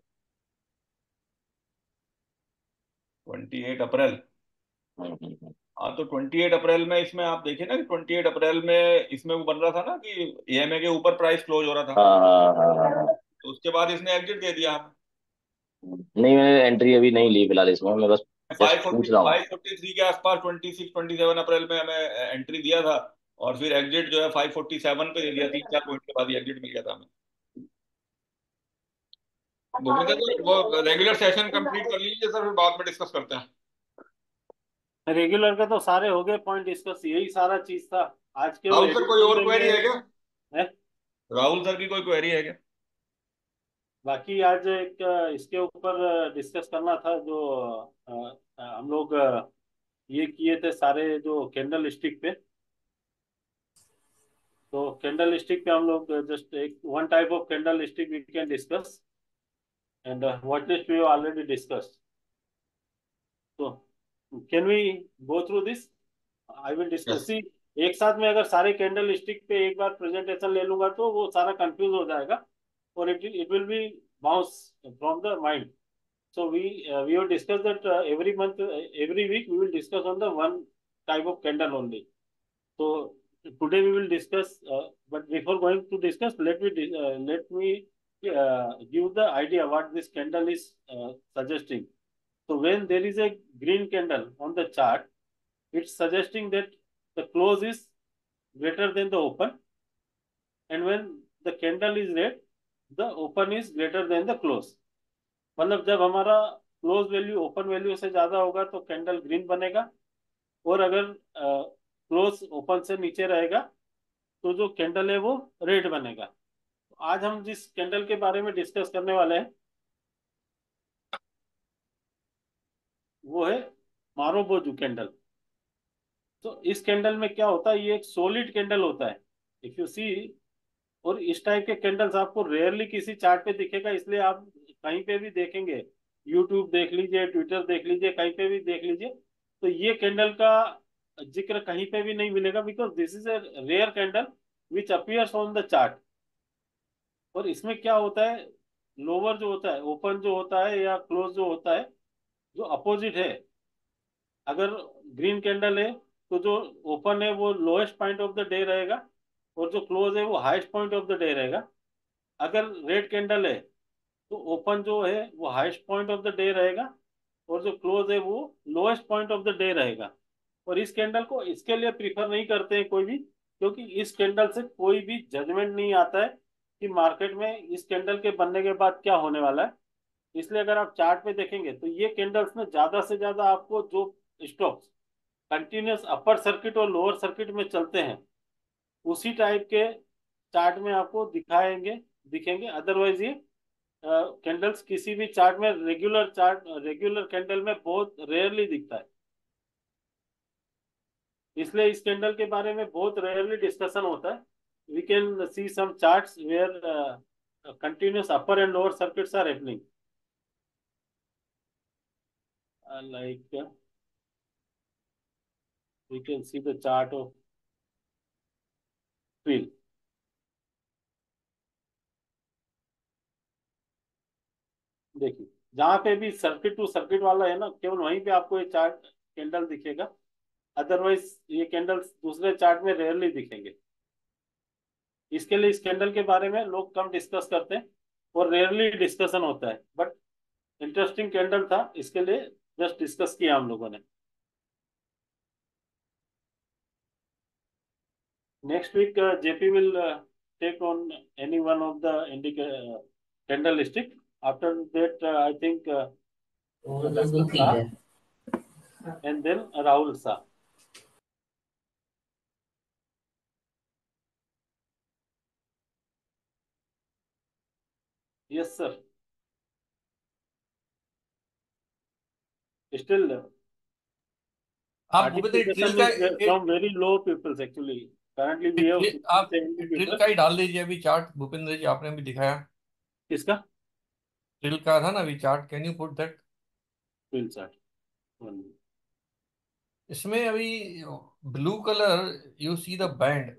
28 अप्रैल। हम्म। हाँ तो 28 अप्रैल में इसमें आप देखिए ना कि 28 अप्रैल में इसमें वो बन रहा था ना कि एएमए के ऊपर प्राइस क्लोज हो रहा था, हाँ हाँ हाँ हाँ हाँ। तो उसके बाद इसने एग्जिट दे दिया हमें। नहीं, मैंने एंट्री अभी नहीं ली फिलहाल इसमें, मैं बस जस्ट 540 पूछ रहा हूँ। 543 के आसपास 26-27 अप्रैल में हमें एंट्री दिया था, और फिर एग्जिट जो है 547 पे दे दिया। 3-4 पॉइंट के बाद ही एग्जिट मिल गया था हमें। भूपेंद्र सर, वो रेगुलर सेशन कंप्लीट कर लीजिए सर, फिर बाद में डिस्कस करते हैं। रेगुलर के तो सारे हो गए पॉइंट डिस्कस, यही सारा चीज था आज के। वो राहुल सर, कोई एडिटोरियल और क्वेरी है क्या? है। राहुल सर की कोई क्वेरी है क्या? बाकी आज एक इसके ऊपर डिस्कस करना था, जो हम लोग ये किए थे सारे जो कैंडल स्टिक पे। तो कैंडल स्टिक पे हम लोग जस्ट एक one type of candle stick we can discuss, and what list we already discussed. So can we go through this? I will Yes. discuss. See, एक साथ में अगर सारे कैंडल स्टिक पे एक बार प्रेजेंटेशन ले लूंगा तो वो सारा कंफ्यूज हो जाएगा और it will B bounce from the mind. So we will discuss that every month, every week we will discuss on the one type of candle only. So today we will discuss, but before going to discuss, let me give the idea what this candle is suggesting. So when there is a green candle on the chart, it's suggesting that the close is greater than the open, and when the candle is red, the open is greater than the close. मतलब जब हमारा क्लोज वैल्यू ओपन वैल्यू से ज्यादा होगा तो कैंडल ग्रीन बनेगा, और अगर क्लोज ओपन से नीचे रहेगा तो जो कैंडल है वो रेड बनेगा. तो आज हम जिस कैंडल के बारे में डिस्कस करने वाले हैं वो है मारुबोजू कैंडल. तो इस कैंडल में क्या होता है, ये एक सॉलिड कैंडल होता है इफ यू सी. और इस टाइप के कैंडल्स आपको रेयरली किसी चार्ट पे दिखेगा, इसलिए आप कहीं पे भी देखेंगे, यूट्यूब देख लीजिए, ट्विटर देख लीजिए, कहीं पे भी देख लीजिए, तो ये कैंडल का जिक्र कहीं पे भी नहीं मिलेगा, because this is a rare candle which appears on the chart. और इसमें क्या होता है, लोअर जो होता है, ओपन जो होता है या क्लोज जो होता है, जो अपोजिट है, अगर ग्रीन कैंडल है तो जो ओपन है वो lowest point of the day रहेगा और जो क्लोज है वो highest point of the day रहेगा. अगर रेड कैंडल है तो ओपन जो है वो highest point of the day रहेगा और जो क्लोज है वो lowest point of the day रहेगा. और इस कैंडल को इसके लिए प्रीफर नहीं करते हैं कोई भी, क्योंकि इस कैंडल से कोई भी जजमेंट नहीं आता है कि मार्केट में इस कैंडल के बनने के बाद क्या होने वाला है. इसलिए अगर आप चार्ट पे देखेंगे तो ये कैंडल्स में ज्यादा से ज्यादा आपको जो स्टॉक्स कंटिन्यूस अपर सर्किट और लोअर सर्किट में चलते हैं उसी टाइप के चार्ट में आपको दिखेंगे. अदरवाइज ये कैंडल्स किसी भी चार्ट में रेगुलर कैंडल में बहुत रेयरली दिखता है. इसलिए इस कैंडल के बारे में बहुत रेयरली डिस्कशन होता है. We can see some charts where continuous upper and lower circuits are happening, like we can see the chart of field. देखिए जहां पे भी सर्किट टू सर्किट वाला है ना, केवल वहीं पे आपको ये चार्ट कैंडल दिखेगा. अदरवाइज ये कैंडल्स दूसरे चार्ट में रेयरली दिखेंगे. इसके लिए इस कैंडल के बारे में लोग कम डिस्कस करते हैं और रेयरली डिस्कशन होता है, बट इंटरेस्टिंग कैंडल था, इसके लिए जस्ट डिस्कस किया हम लोगों ने. Next week, JP will take on any one of the candlestick. After that, I think Lakshman Shah and then Rahul Shah. Yes, sir. Still, आप Bhupendra participation ट्रिल is from very low peoples actually. Currently, we have आप 70 ट्रिल people. का ही डाल दीजिए अभी चार्ट, भूपेंद्र जी आपने भी दिखाया किसका? ट्रिल का था ना अभी chart, can you put that Fill chart. One. इसमें अभी blue colour you see the band,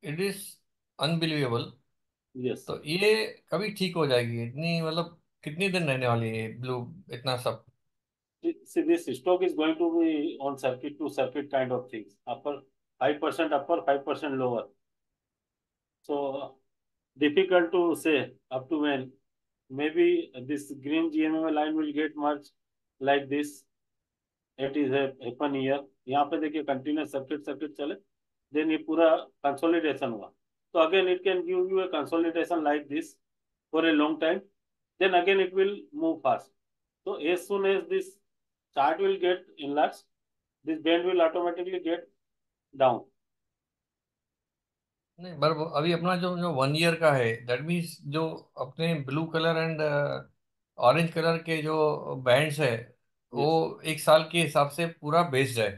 it is unbelievable. Yes. तो ये कभी ठीक हो जाएगी इतनी, मतलब कितनी दिन रहने वाली है ब्लू इतना सब? See, this stock is going to be on circuit to circuit kind of things. Upper 5% upper, 5% lower. So difficult to say up to when. Maybe this green GMMA line will get merged like this. It is happen here. यहाँ पे देखिए continuous circuit चले. Then ये पूरा consolidation हुआ. So again it can give you a consolidation like this for a long time. Then again it will move fast. So as soon as this chart will get enlarged, this band will automatically get down. नहीं पर अभी अपना जो जो 1 ईयर का है, दैट मीन्स जो अपने blue colour and orange colour के जो बैंड्स है वो Yes. 1 साल के हिसाब से पूरा बेस्ड है.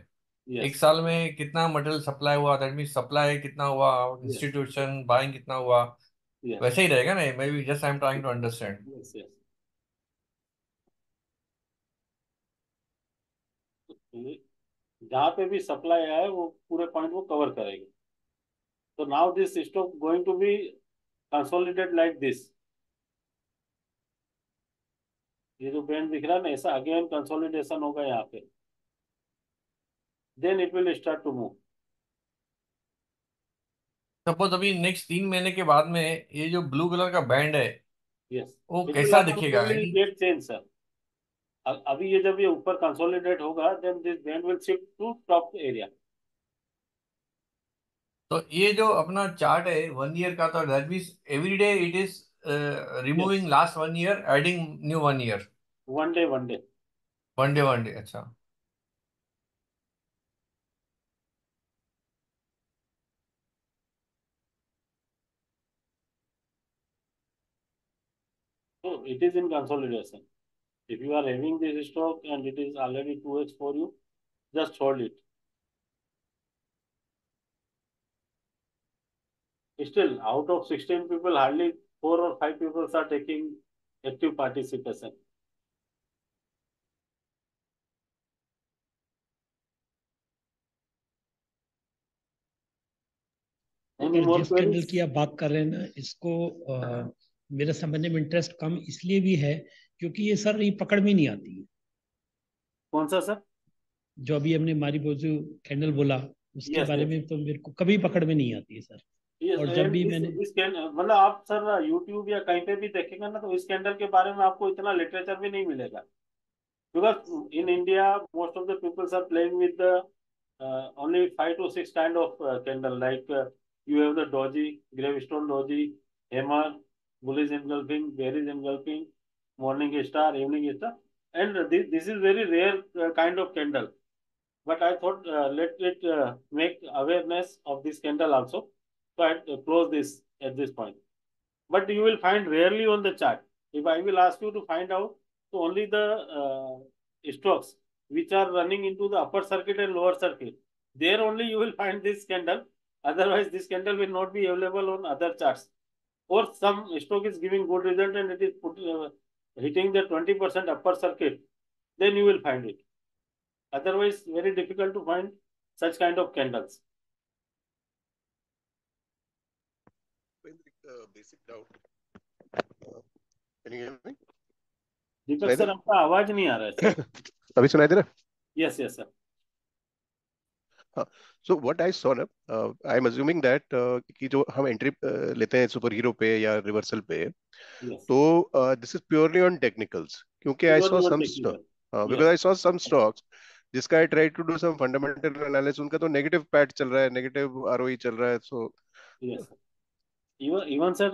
एक Yes. साल में कितना मटेरियल सप्लाई हुआ, दैट मीन्स सप्लाई कितना हुआ, Yes. इंस्टीट्यूशन बाइंग कितना हुआ, Yes. वैसे ही रहेगा ना? Maybe just I am trying to understand. Yes. Yes. Okay. जहाँ पे भी सप्लाई है वो पूरे पॉइंट को कवर करेगी. तो now this stock going to be consolidate like this. ये जो बैंड दिख रहा है ना, ऐसा अगेन कंसोलिडेशन होगा यहाँ पे. Then it will start to move. Suppose अभी नेक्स्ट 3 महीने के बाद में ये जो ब्लू कलर का बैंड है यस, वो इट विल कैसा दिखेगा? Automatically get change sir. अभी ये जब ये ऊपर कंसोलिडेट होगा, then this band will shift to top area. तो ये जो अपना चार्ट है 1 ईयर का, तो that means every day it is yes, removing last 1 year, adding new 1 year, one day one day. 1 day 1 day. अच्छा। So it is in consolidation. If you are having this stock and it is already 2x for you, just hold it. Still, out of 16 people, hardly 4 or 5 people are taking active participation. Any sir more जिस कैंडल queries? की आप बात कर रहे हैं ना, इसको मेरे समझने में इंटरेस्ट कम इसलिए भी है क्योंकि ये सर ये पकड़ में नहीं आती है. कौन सा सर? जो अभी हमने मारिबोजू कैंडल बोला उसके Yes, बारे yes. में तो मेरे को कभी पकड़ में नहीं आती है सर. Yes, और जब and भी this मैंने this can मतलब आप सर YouTube या कहीं पे भी देखेंगे ना, तो इस कैंडल के बारे में आपको इतना लिटरेचर भी नहीं मिलेगा. Because in India, most of the people are playing with the only 5 to 6 kind of candle. Like you have the doji, gravestone doji, hammer, bullish engulfing, bearish engulfing, morning star, evening star, and this is very rare kind of candle. But I thought let it make awareness of this candle also. So I close this at this point. But you will find rarely on the chart. If I will ask you to find out, so only the stocks which are running into the upper circuit and lower circuit, there only you will find this candle. Otherwise, this candle will not be available on other charts. Or some stock is giving good result and it is hitting the 20% upper circuit, then you will find it. Otherwise, very difficult to find such kind of candles. Basic doubt. Can you hear me? Deepak sir, आपका आवाज नहीं आ रहा है सर. अभी सुनाई दे रहा है? Yes, yes, sir. So what I saw ना, I'm assuming that कि जो हम एंट्री लेते हैं सुपर हीरो पे या रिवर्सल पे, Yes. तो this is purely on technicals. क्योंकि I saw Purely on some technical. because Yes. I saw some stocks जिसका I tried to do some fundamental analysis, उनका तो negative PAT चल रहा है, negative ROE चल रहा है. So Yes. Even sir,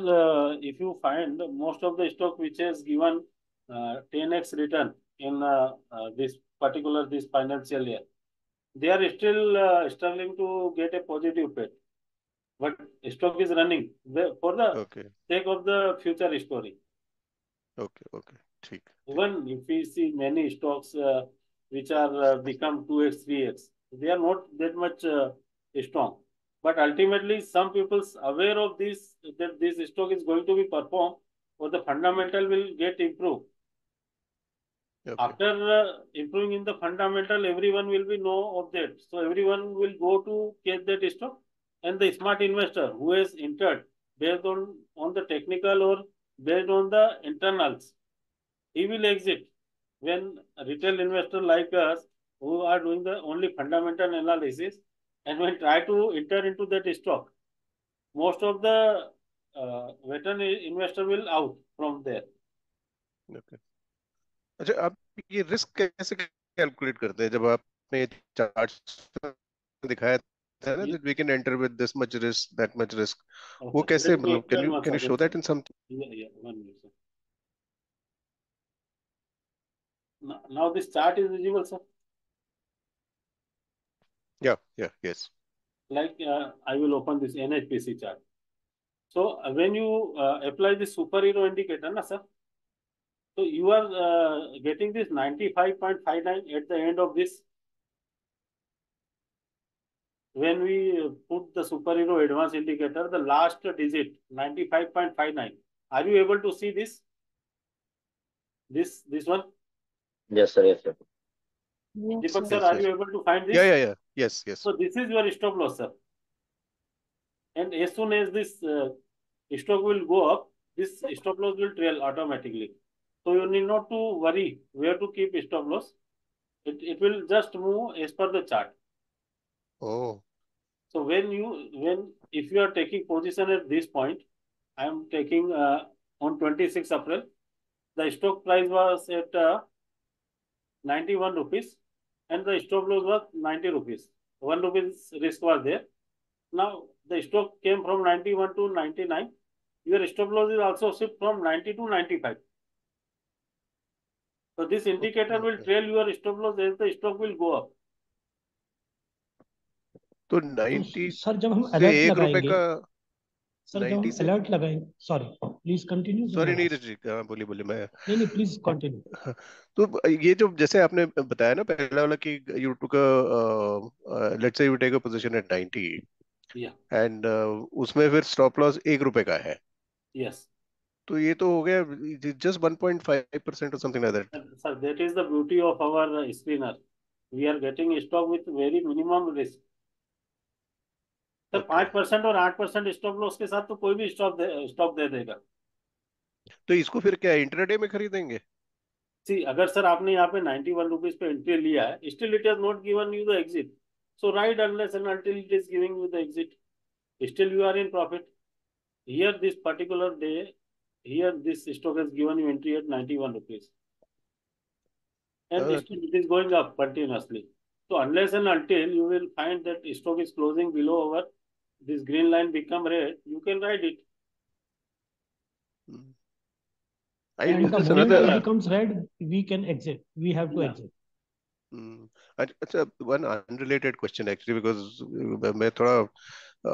if you find most of the stock which has given 10x return in this financial year, they are still struggling to get a positive PAT. But stock is running for the okay, sake of the future story. okay, ठीक. Even if we see many stocks which are become 2x, 3x, they are not that much strong. But ultimately, some people's aware of this, that this stock is going to be performed, or the fundamental will get improved. Okay. After improving in the fundamental, everyone will be know of that. So everyone will go to get that stock, and the smart investor who has entered based on the technical or based on the internals, he will exit. When a retail investor like us who are doing the only fundamental analysis and when try to enter into that stock, most of the veteran investor will out from there. Okay. अच्छा, आप ये रिस्क कैसे कैलकुलेट करते हैं जब आपने चार्ट्स दिखाया था ना, that we can enter with this much risk, that much risk, वो Okay, कैसे, let me मतलब explain can once you again, show sir. that in some? Yeah, 1 minute, sir. Now this chart is visible, sir. Yeah, yes. Like I will open this NHPC chart. So when you apply this superhero indicator, na sir, so you are getting this 95.59 at the end of this. When we put the superhero advance indicator, the last digit 95.59. Are you able to see this? This one? Yes, sir. Yes, sir. Yes, Deepak sir. sir, are you able to find this? Yeah. Yes. So this is your stop loss, sir. And as soon as this stock will go up, this stop loss will trail automatically. So you need not to worry where to keep stop loss. It will just move as per the chart. Oh. So if you are taking position at this point, I am taking on 26 April, the stock price was at 91 rupees and the stop loss was 90 rupees. 1 rupees risk was there. Now the stock came from 91 to 99. Your stop loss is also shift from 90 to 95. So this indicator will trail your stop loss as the stock will go up. तो तो 90 सर जब हम से अलर्ट 1 रुपए लगाएंगे, का सर जब 90 हम से अलर्ट लगाएंगे, सॉरी प्लीज कंटिन्यू। सॉरी नहीं जी, हाँ बोलिए मैं नहीं प्लीज कंटिन्यू। तो ये जो जैसे आपने बताया ना पहला वाला कि you took let's say you take a position at 90 and उसमें फिर स्टॉप लॉस 1 रुपए का है। Yes. तो ये तो हो गया just 1.5% or something like that. Sir, that is the beauty of our screener. We are getting stock with very minimum risk. Sir 5% और 8% स्टॉप लॉस के साथ तो कोई भी स्टॉक दे देगा। तो इसको फिर क्या इंट्राडे में खरीदेंगे? सी अगर सर आपने यहाँ पे 91 रुपीज पे एंट्री लिया है, still it has not given you the exit, so right unless and until it is giving you the exit, still you are in profit. Here this particular day, here this stock has given you entry at 91 rupees and still it is going up continuously. So unless and until you will find that stock is closing below over this green line become red, you can ride it. And the moment it becomes red, we can exit. We have to exit. अच्छा, one unrelated question actually because मैं थोड़ा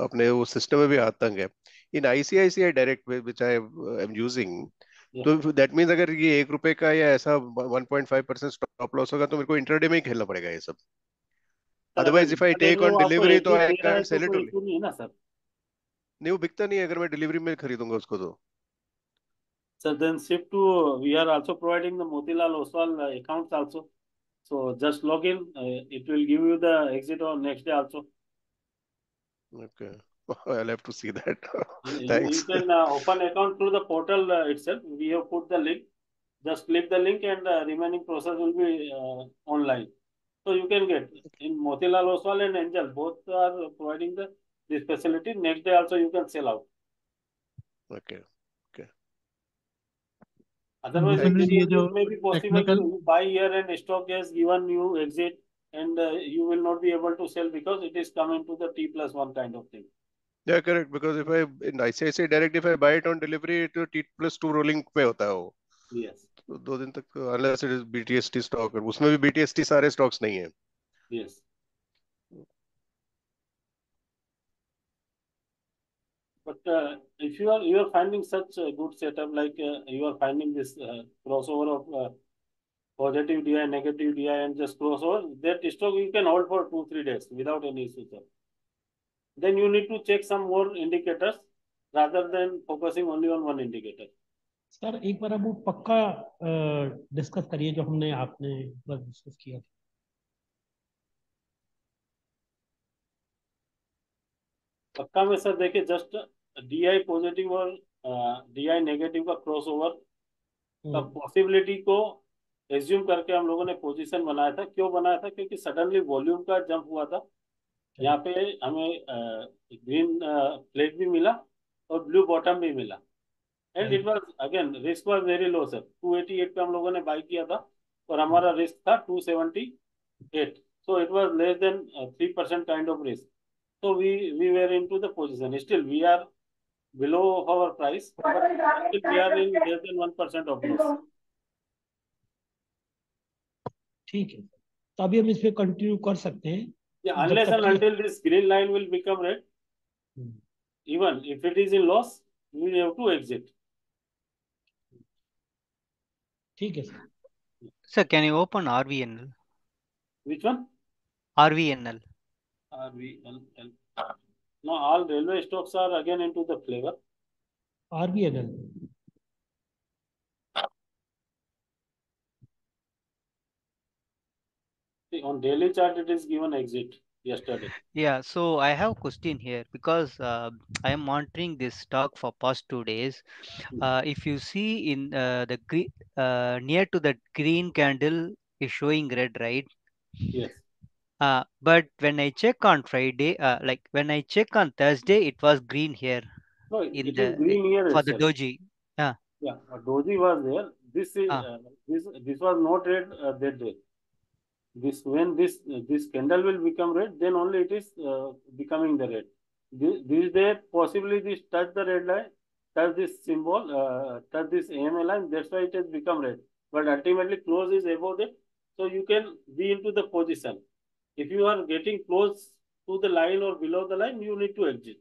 अपने वो सिस्टम में भी आतंक है। In ICICI Direct which I am using, तो that means अगर ये 1 रुपए का या ऐसा 1.5% स्टॉप लॉस होगा तो मेरे को इंट्राडे में ही खेलना पड़ेगा ये सब। Otherwise if I take on delivery तो I can't sell it only. नहीं ना सर, नहीं वो बिकता नहीं है अगर मैं डिलीवरी में खरीदूंगा उसको तो। Sir, then shift to, we are also providing the Motilal Oswal accounts also. So just log in, it will give you the exit on next day also. Okay, I'll have to see that. You Thanks. can open account through the portal itself. We have put the link. Just click the link and remaining process will be online. So you can get in Motilal Oswal and Angel, both are providing this facility. Next day also you can sell out. Okay. Otherwise, it may be possible technical to buy here and stock has given you exit and you will not be able to sell because it is coming to the T+1 kind of thing. Yeah, correct. Because if I in ICICI Direct, if I buy it on delivery, it T+2 rolling पे होता है वो। Yes. तो 2 दिन तक unless it is BTST stock, उसमें भी BTST सारे stocks नहीं है। Yes. But if you are finding such a good setup, like you are finding this crossover of positive DI, negative DI, and just crossover, that stock you can hold for 2-3 days without any issue, sir. Then you need to check some more indicators rather than focusing only on one indicator. Sir एक बार आप वो पक्का डिस्कस करिए जो हमने आपने डिस्कस किया था। पक्का में सर देखिए जस्ट DI पॉजिटिव और DI नेगेटिव का क्रॉसओवर का पॉसिबिलिटी को एज्यूम करके हम लोगों ने पोजीशन बनाया था। क्यों बनाया था? क्योंकि सडनली वॉल्यूम का जंप हुआ था। यहाँ पे हमें ग्रीन फ्लैग भी मिला और ब्लू बॉटम भी मिला and it was again risk was very low sir. 288 पे हम लोगों ने बाई किया था और हमारा रिस्क था 278, so it was less than 3% kind of risk. So we were into the position. Still we are below our price, but still we are in less than 1% of loss. ठीक है, तो अभी हम इस पे कंटिन्यू कर सकते हैं। Yeah, unless and until this green line will become red, even if it is in loss, we have to exit. ठीक है sir. Sir, can you open RVNL? Which one? RVNL. RVNL. Now all railway stocks are again into the flavor. RVNL. On daily chart, it is given exit yesterday. Yeah, so I have a question here because I am monitoring this stock for past 2 days. If you see in the near to that green candle is showing red, right? Yes. But when I check on Friday, like when I check on Thursday, it was green here No, in it is green here for the itself. doji. Yeah. Yeah, a doji was there. This is this was not red that day. This when this candle will become red, then only it is becoming the red. This day possibly this touch the red line, touch this symbol, touch this AMA line. That's why it has become red. But ultimately close is above that, so you can be into the position. If you are getting close to the line or below the line, you need to exit.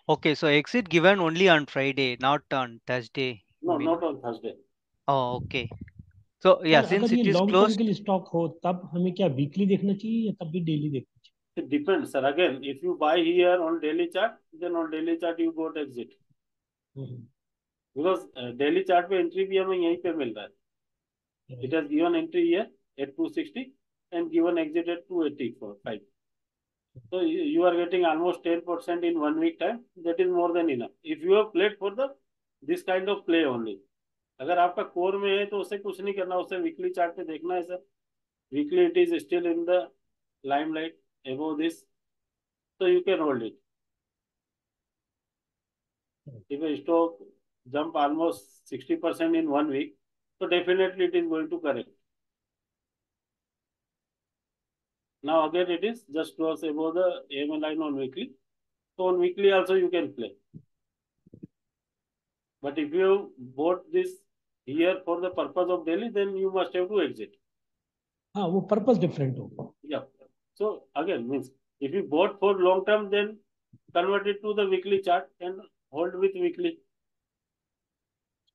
Okay, so exit given only on Friday, not on Thursday. No, I mean. not on Thursday. Oh, okay. So yeah, sir since अगर ये it is long term closed, के लिए स्टॉक हो तब हमें क्या वीकली देखना चाहिए या तब भी डेली देखना चाहिए? It depends, sir. Again, if you buy here on daily chart, then on daily chart you got exit. Because daily chart पे entry भी हमें यहीं पे मिल रहा है. It has given entry here at 260 and given exit at 285. So you are getting almost 10% in 1 week time. That is more than enough. If you have played for the this kind of play only. अगर आपका कोर में है तो उसे कुछ नहीं करना, उसे वीकली चार्ट पे देखना है sir. Weekly it is still in the limelight above this, so you can hold it. If a stock jump almost 60% in 1 week, so definitely it is going to correct. Now again it is just close above the AMA line on weekly. So on weekly also you can play. But if you bought this here for the purpose of daily, then you must have to exit. हाँ, वो पर्पस डिफरेंट होगा. Yeah. So again means if you bought for long term, then convert it to the weekly chart and hold with weekly.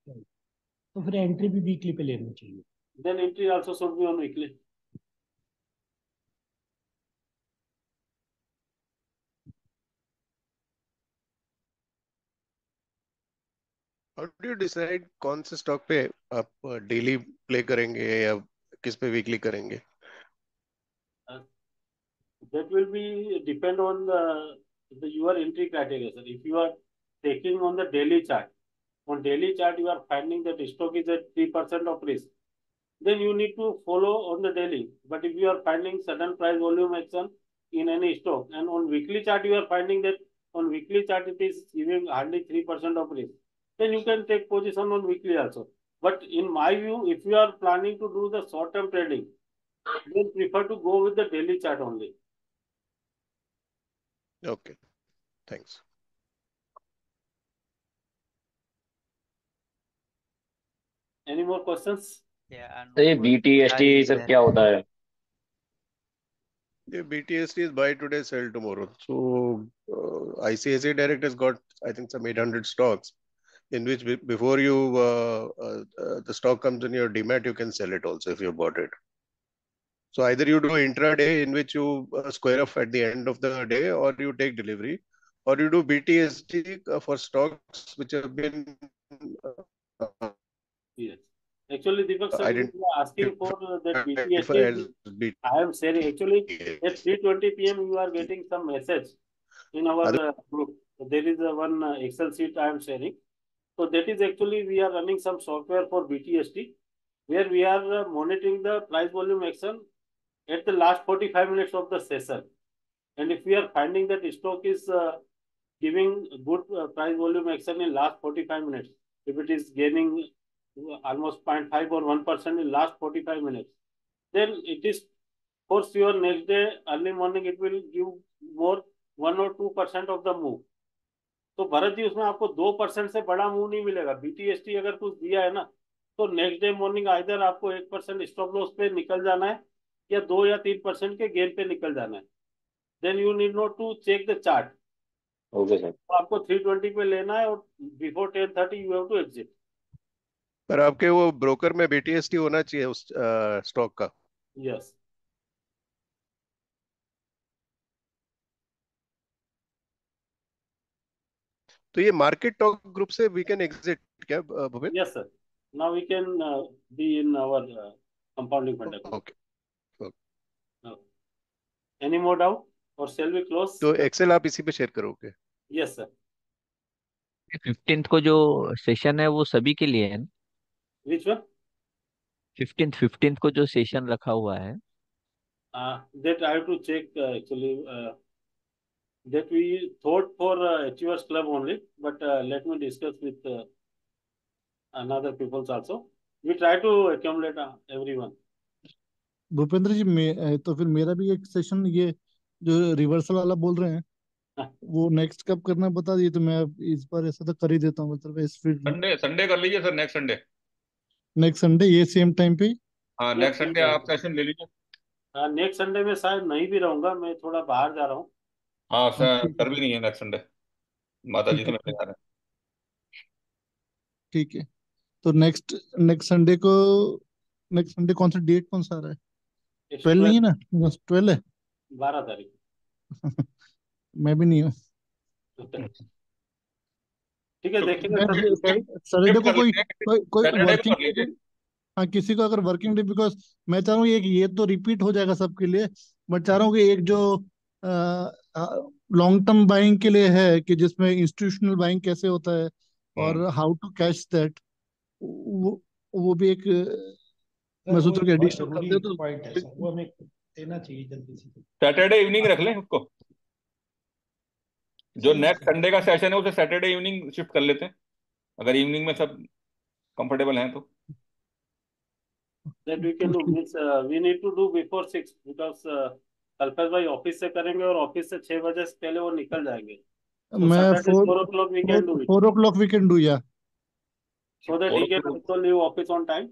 तो फिर एंट्री भी वीकली पे लेना चाहिए. Then entry also should be on weekly. How do you decide कौन से स्टॉक पे आप डेली प्ले करेंगे या किस पे वीकली करेंगे? That will be depend on the your entry criteria, sir. If you are taking on the daily chart, on daily chart you are finding that stock is at 3% of risk, then you need to follow on the daily. But if you are finding sudden price volume action in any stock, and on weekly chart you are finding that on weekly chart it is giving hardly 3% of risk, then you can take position on weekly also. But in my view, if you are planning to do the short term trading, then prefer to go with the daily chart only. Okay, thanks. Any more questions? yeah, and तो ये one more BTST query is सब there. क्या होता है? The BTST is buy today, sell tomorrow. So ICICI Direct has got, I think, some 800 stocks, in which before you the stock comes in your demat, you can sell it also if you bought it. So either you do intraday, in which you square off at the end of the day, or you take delivery, or you do BTST for stocks which have been Yes. Actually, Deepak sir, identified you are asking for that as BTST. BTST. I am sharing. Actually, at 3:20 p.m. you are getting some message in our group. There is one Excel sheet I am sharing. So that is actually we are running some software for BTST, where we are monitoring the price volume action at the last 45 minutes of the session. And if we are finding that stock is giving good price volume action in last 45 minutes, if it is gaining almost 0.5 or 1% in last 45 minutes, then it is for sure next day early morning it will give more 1 or 2% of the move. तो भरत जी उसमें आपको 2% से बड़ा मूव नहीं मिलेगा. बीटीएसटी अगर कुछ दिया है ना, तो नेक्स्ट डे मॉर्निंग आइदर आपको 1% स्टॉप लॉस पे निकल जाना है या 2 या 3% के गेन पे निकल जाना है. Then you need not to check the chart. Okay sir. तो आपको 320 पे लेना है और before 10:30 you have to exit. पर आपके वो ब्रोकर में BTST होना चाहिए उस स्टॉक का. यस. तो ये मार्केट टॉक ग्रुप से वी कैन एग्जिट क्या Bhupen? Yes sir. Now we can be in our compounding fund. Okay. Any more doubt or shall we close? तो एक्सेल आप इसी पे शेयर करोगे? Yes, sir. 15th को जो सेशन है वो सभी के लिए है। Which one? 15th को जो सेशन रखा हुआ है That I have to check actually. That we thought for Achievers Club only, but let me discuss with another peoples also. We try to accumulate everyone. Bhupendra जी तो फिर मेरा भी एक सेशन ये जो रिवर्सल वाला बोल रहे हैं हाँ। वो नेक्स्ट कब करना है बता दिए तो मैं अब इस बार ऐसा तो कर ही देता हूँ, मतलब इस फील्ड में संडे संडे कर लीजिए sir, next Sunday. Next Sunday ये सेम टाइम पे। हाँ, Yes, next yes, Sunday sir. आप सेशन ले लीजिए। नेक्स्ट संडे में शायद नहीं भी रहूंगा, मैं थोड़ा बाहर जा रहा हूँ। हाँ सर, ठीक सर भी नहीं है नेक्स्ट संडे, माता जी ठीक से है मिलने जा रहे हैं। ठीक है। तो नेक्स्ट नेक्स्ट संडे को, नेक्स्ट संडे कौन सा डेट कौन सा आ रहा है? 12 नहीं है ना? बस 12 है। 12 तारीख। मैं भी नहीं हूँ। ठीक है, देखेंगे मैं सर। सैटरडे शिफ्ट को कर कोई लीजिए, कोई कोई सैटरडे को वर्किंग कर लीजिए। हाँ किसी को अगर वर्किंग डे, बिकॉज मैं चाह रहा हूँ ये तो रिपीट हो जाएगा सबके लिए, बट चाह रहा हूँ कि एक जो लॉन्ग टर्म बाइंग के लिए है कि जिसमें इंस्टीट्यूशनल बाइंग कैसे होता है और हाउ टू कैच दैट, वो भी एक मैं सोच रहा हूँ बहुत एडिशन कर जरूरी दे तो पॉइंट है सर, वो हमें देना चाहिए जल्दी से। सैटरडे इवनिंग रख लें उसको, जो सही है नेक्स्ट सर। संडे का सेशन है उसे सैटरडे इवनिंग शिफ्ट कर लेते हैं, अगर इवनिंग में सब कंफर्टेबल हैं तो। That we can do means we need to do before 6 because Kalpesh भाई ऑफिस से करेंगे और ऑफिस से 6 बजे से पहले वो निकल जाएंगे। So मैं Saturday 4 o'clock we can do it 4 o'clock we can do, या so that he can also leave office on time.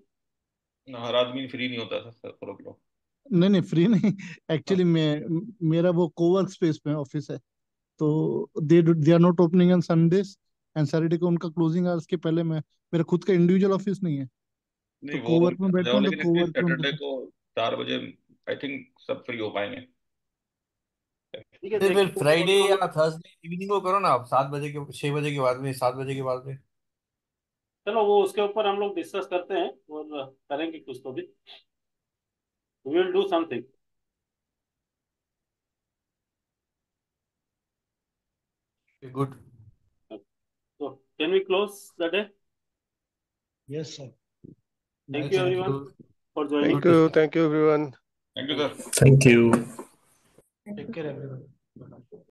हर आदमी फ्री नहीं होता सर 4 o'clock। नहीं नहीं फ्री नहीं, एक्चुअली मेरा वो कोवर्क स्पेस में ऑफिस है तो they are not opening on Sundays and Saturday को उनका क्लोजिंग आवर्स के पहले मैं, मेरा खुद का इंडिविजुअल ऑफिस नहीं है नहीं तो वो कोवर्क में बैठता जाओ, हूँ तो लेकिन इसलिए कोवर्क में सैटरडे उनका। को 4 बजे आई थिंक सब फ्री हो पाएंगे। ठीक है, फिर देखिए फ्राइडे या थर्सडे इवनिंग को करो ना आप, 7 बजे के 6 बजे के बाद में, 7 बजे के बाद में। चलो वो उसके ऊपर हम लोग डिस्कस करते हैं और करेंगे कुछ तो भी। We will do something. Good. So can we close the day? Yes sir. Thank you everyone for joining. Thank you everyone. Thank you sir. Thank you. Take care everyone.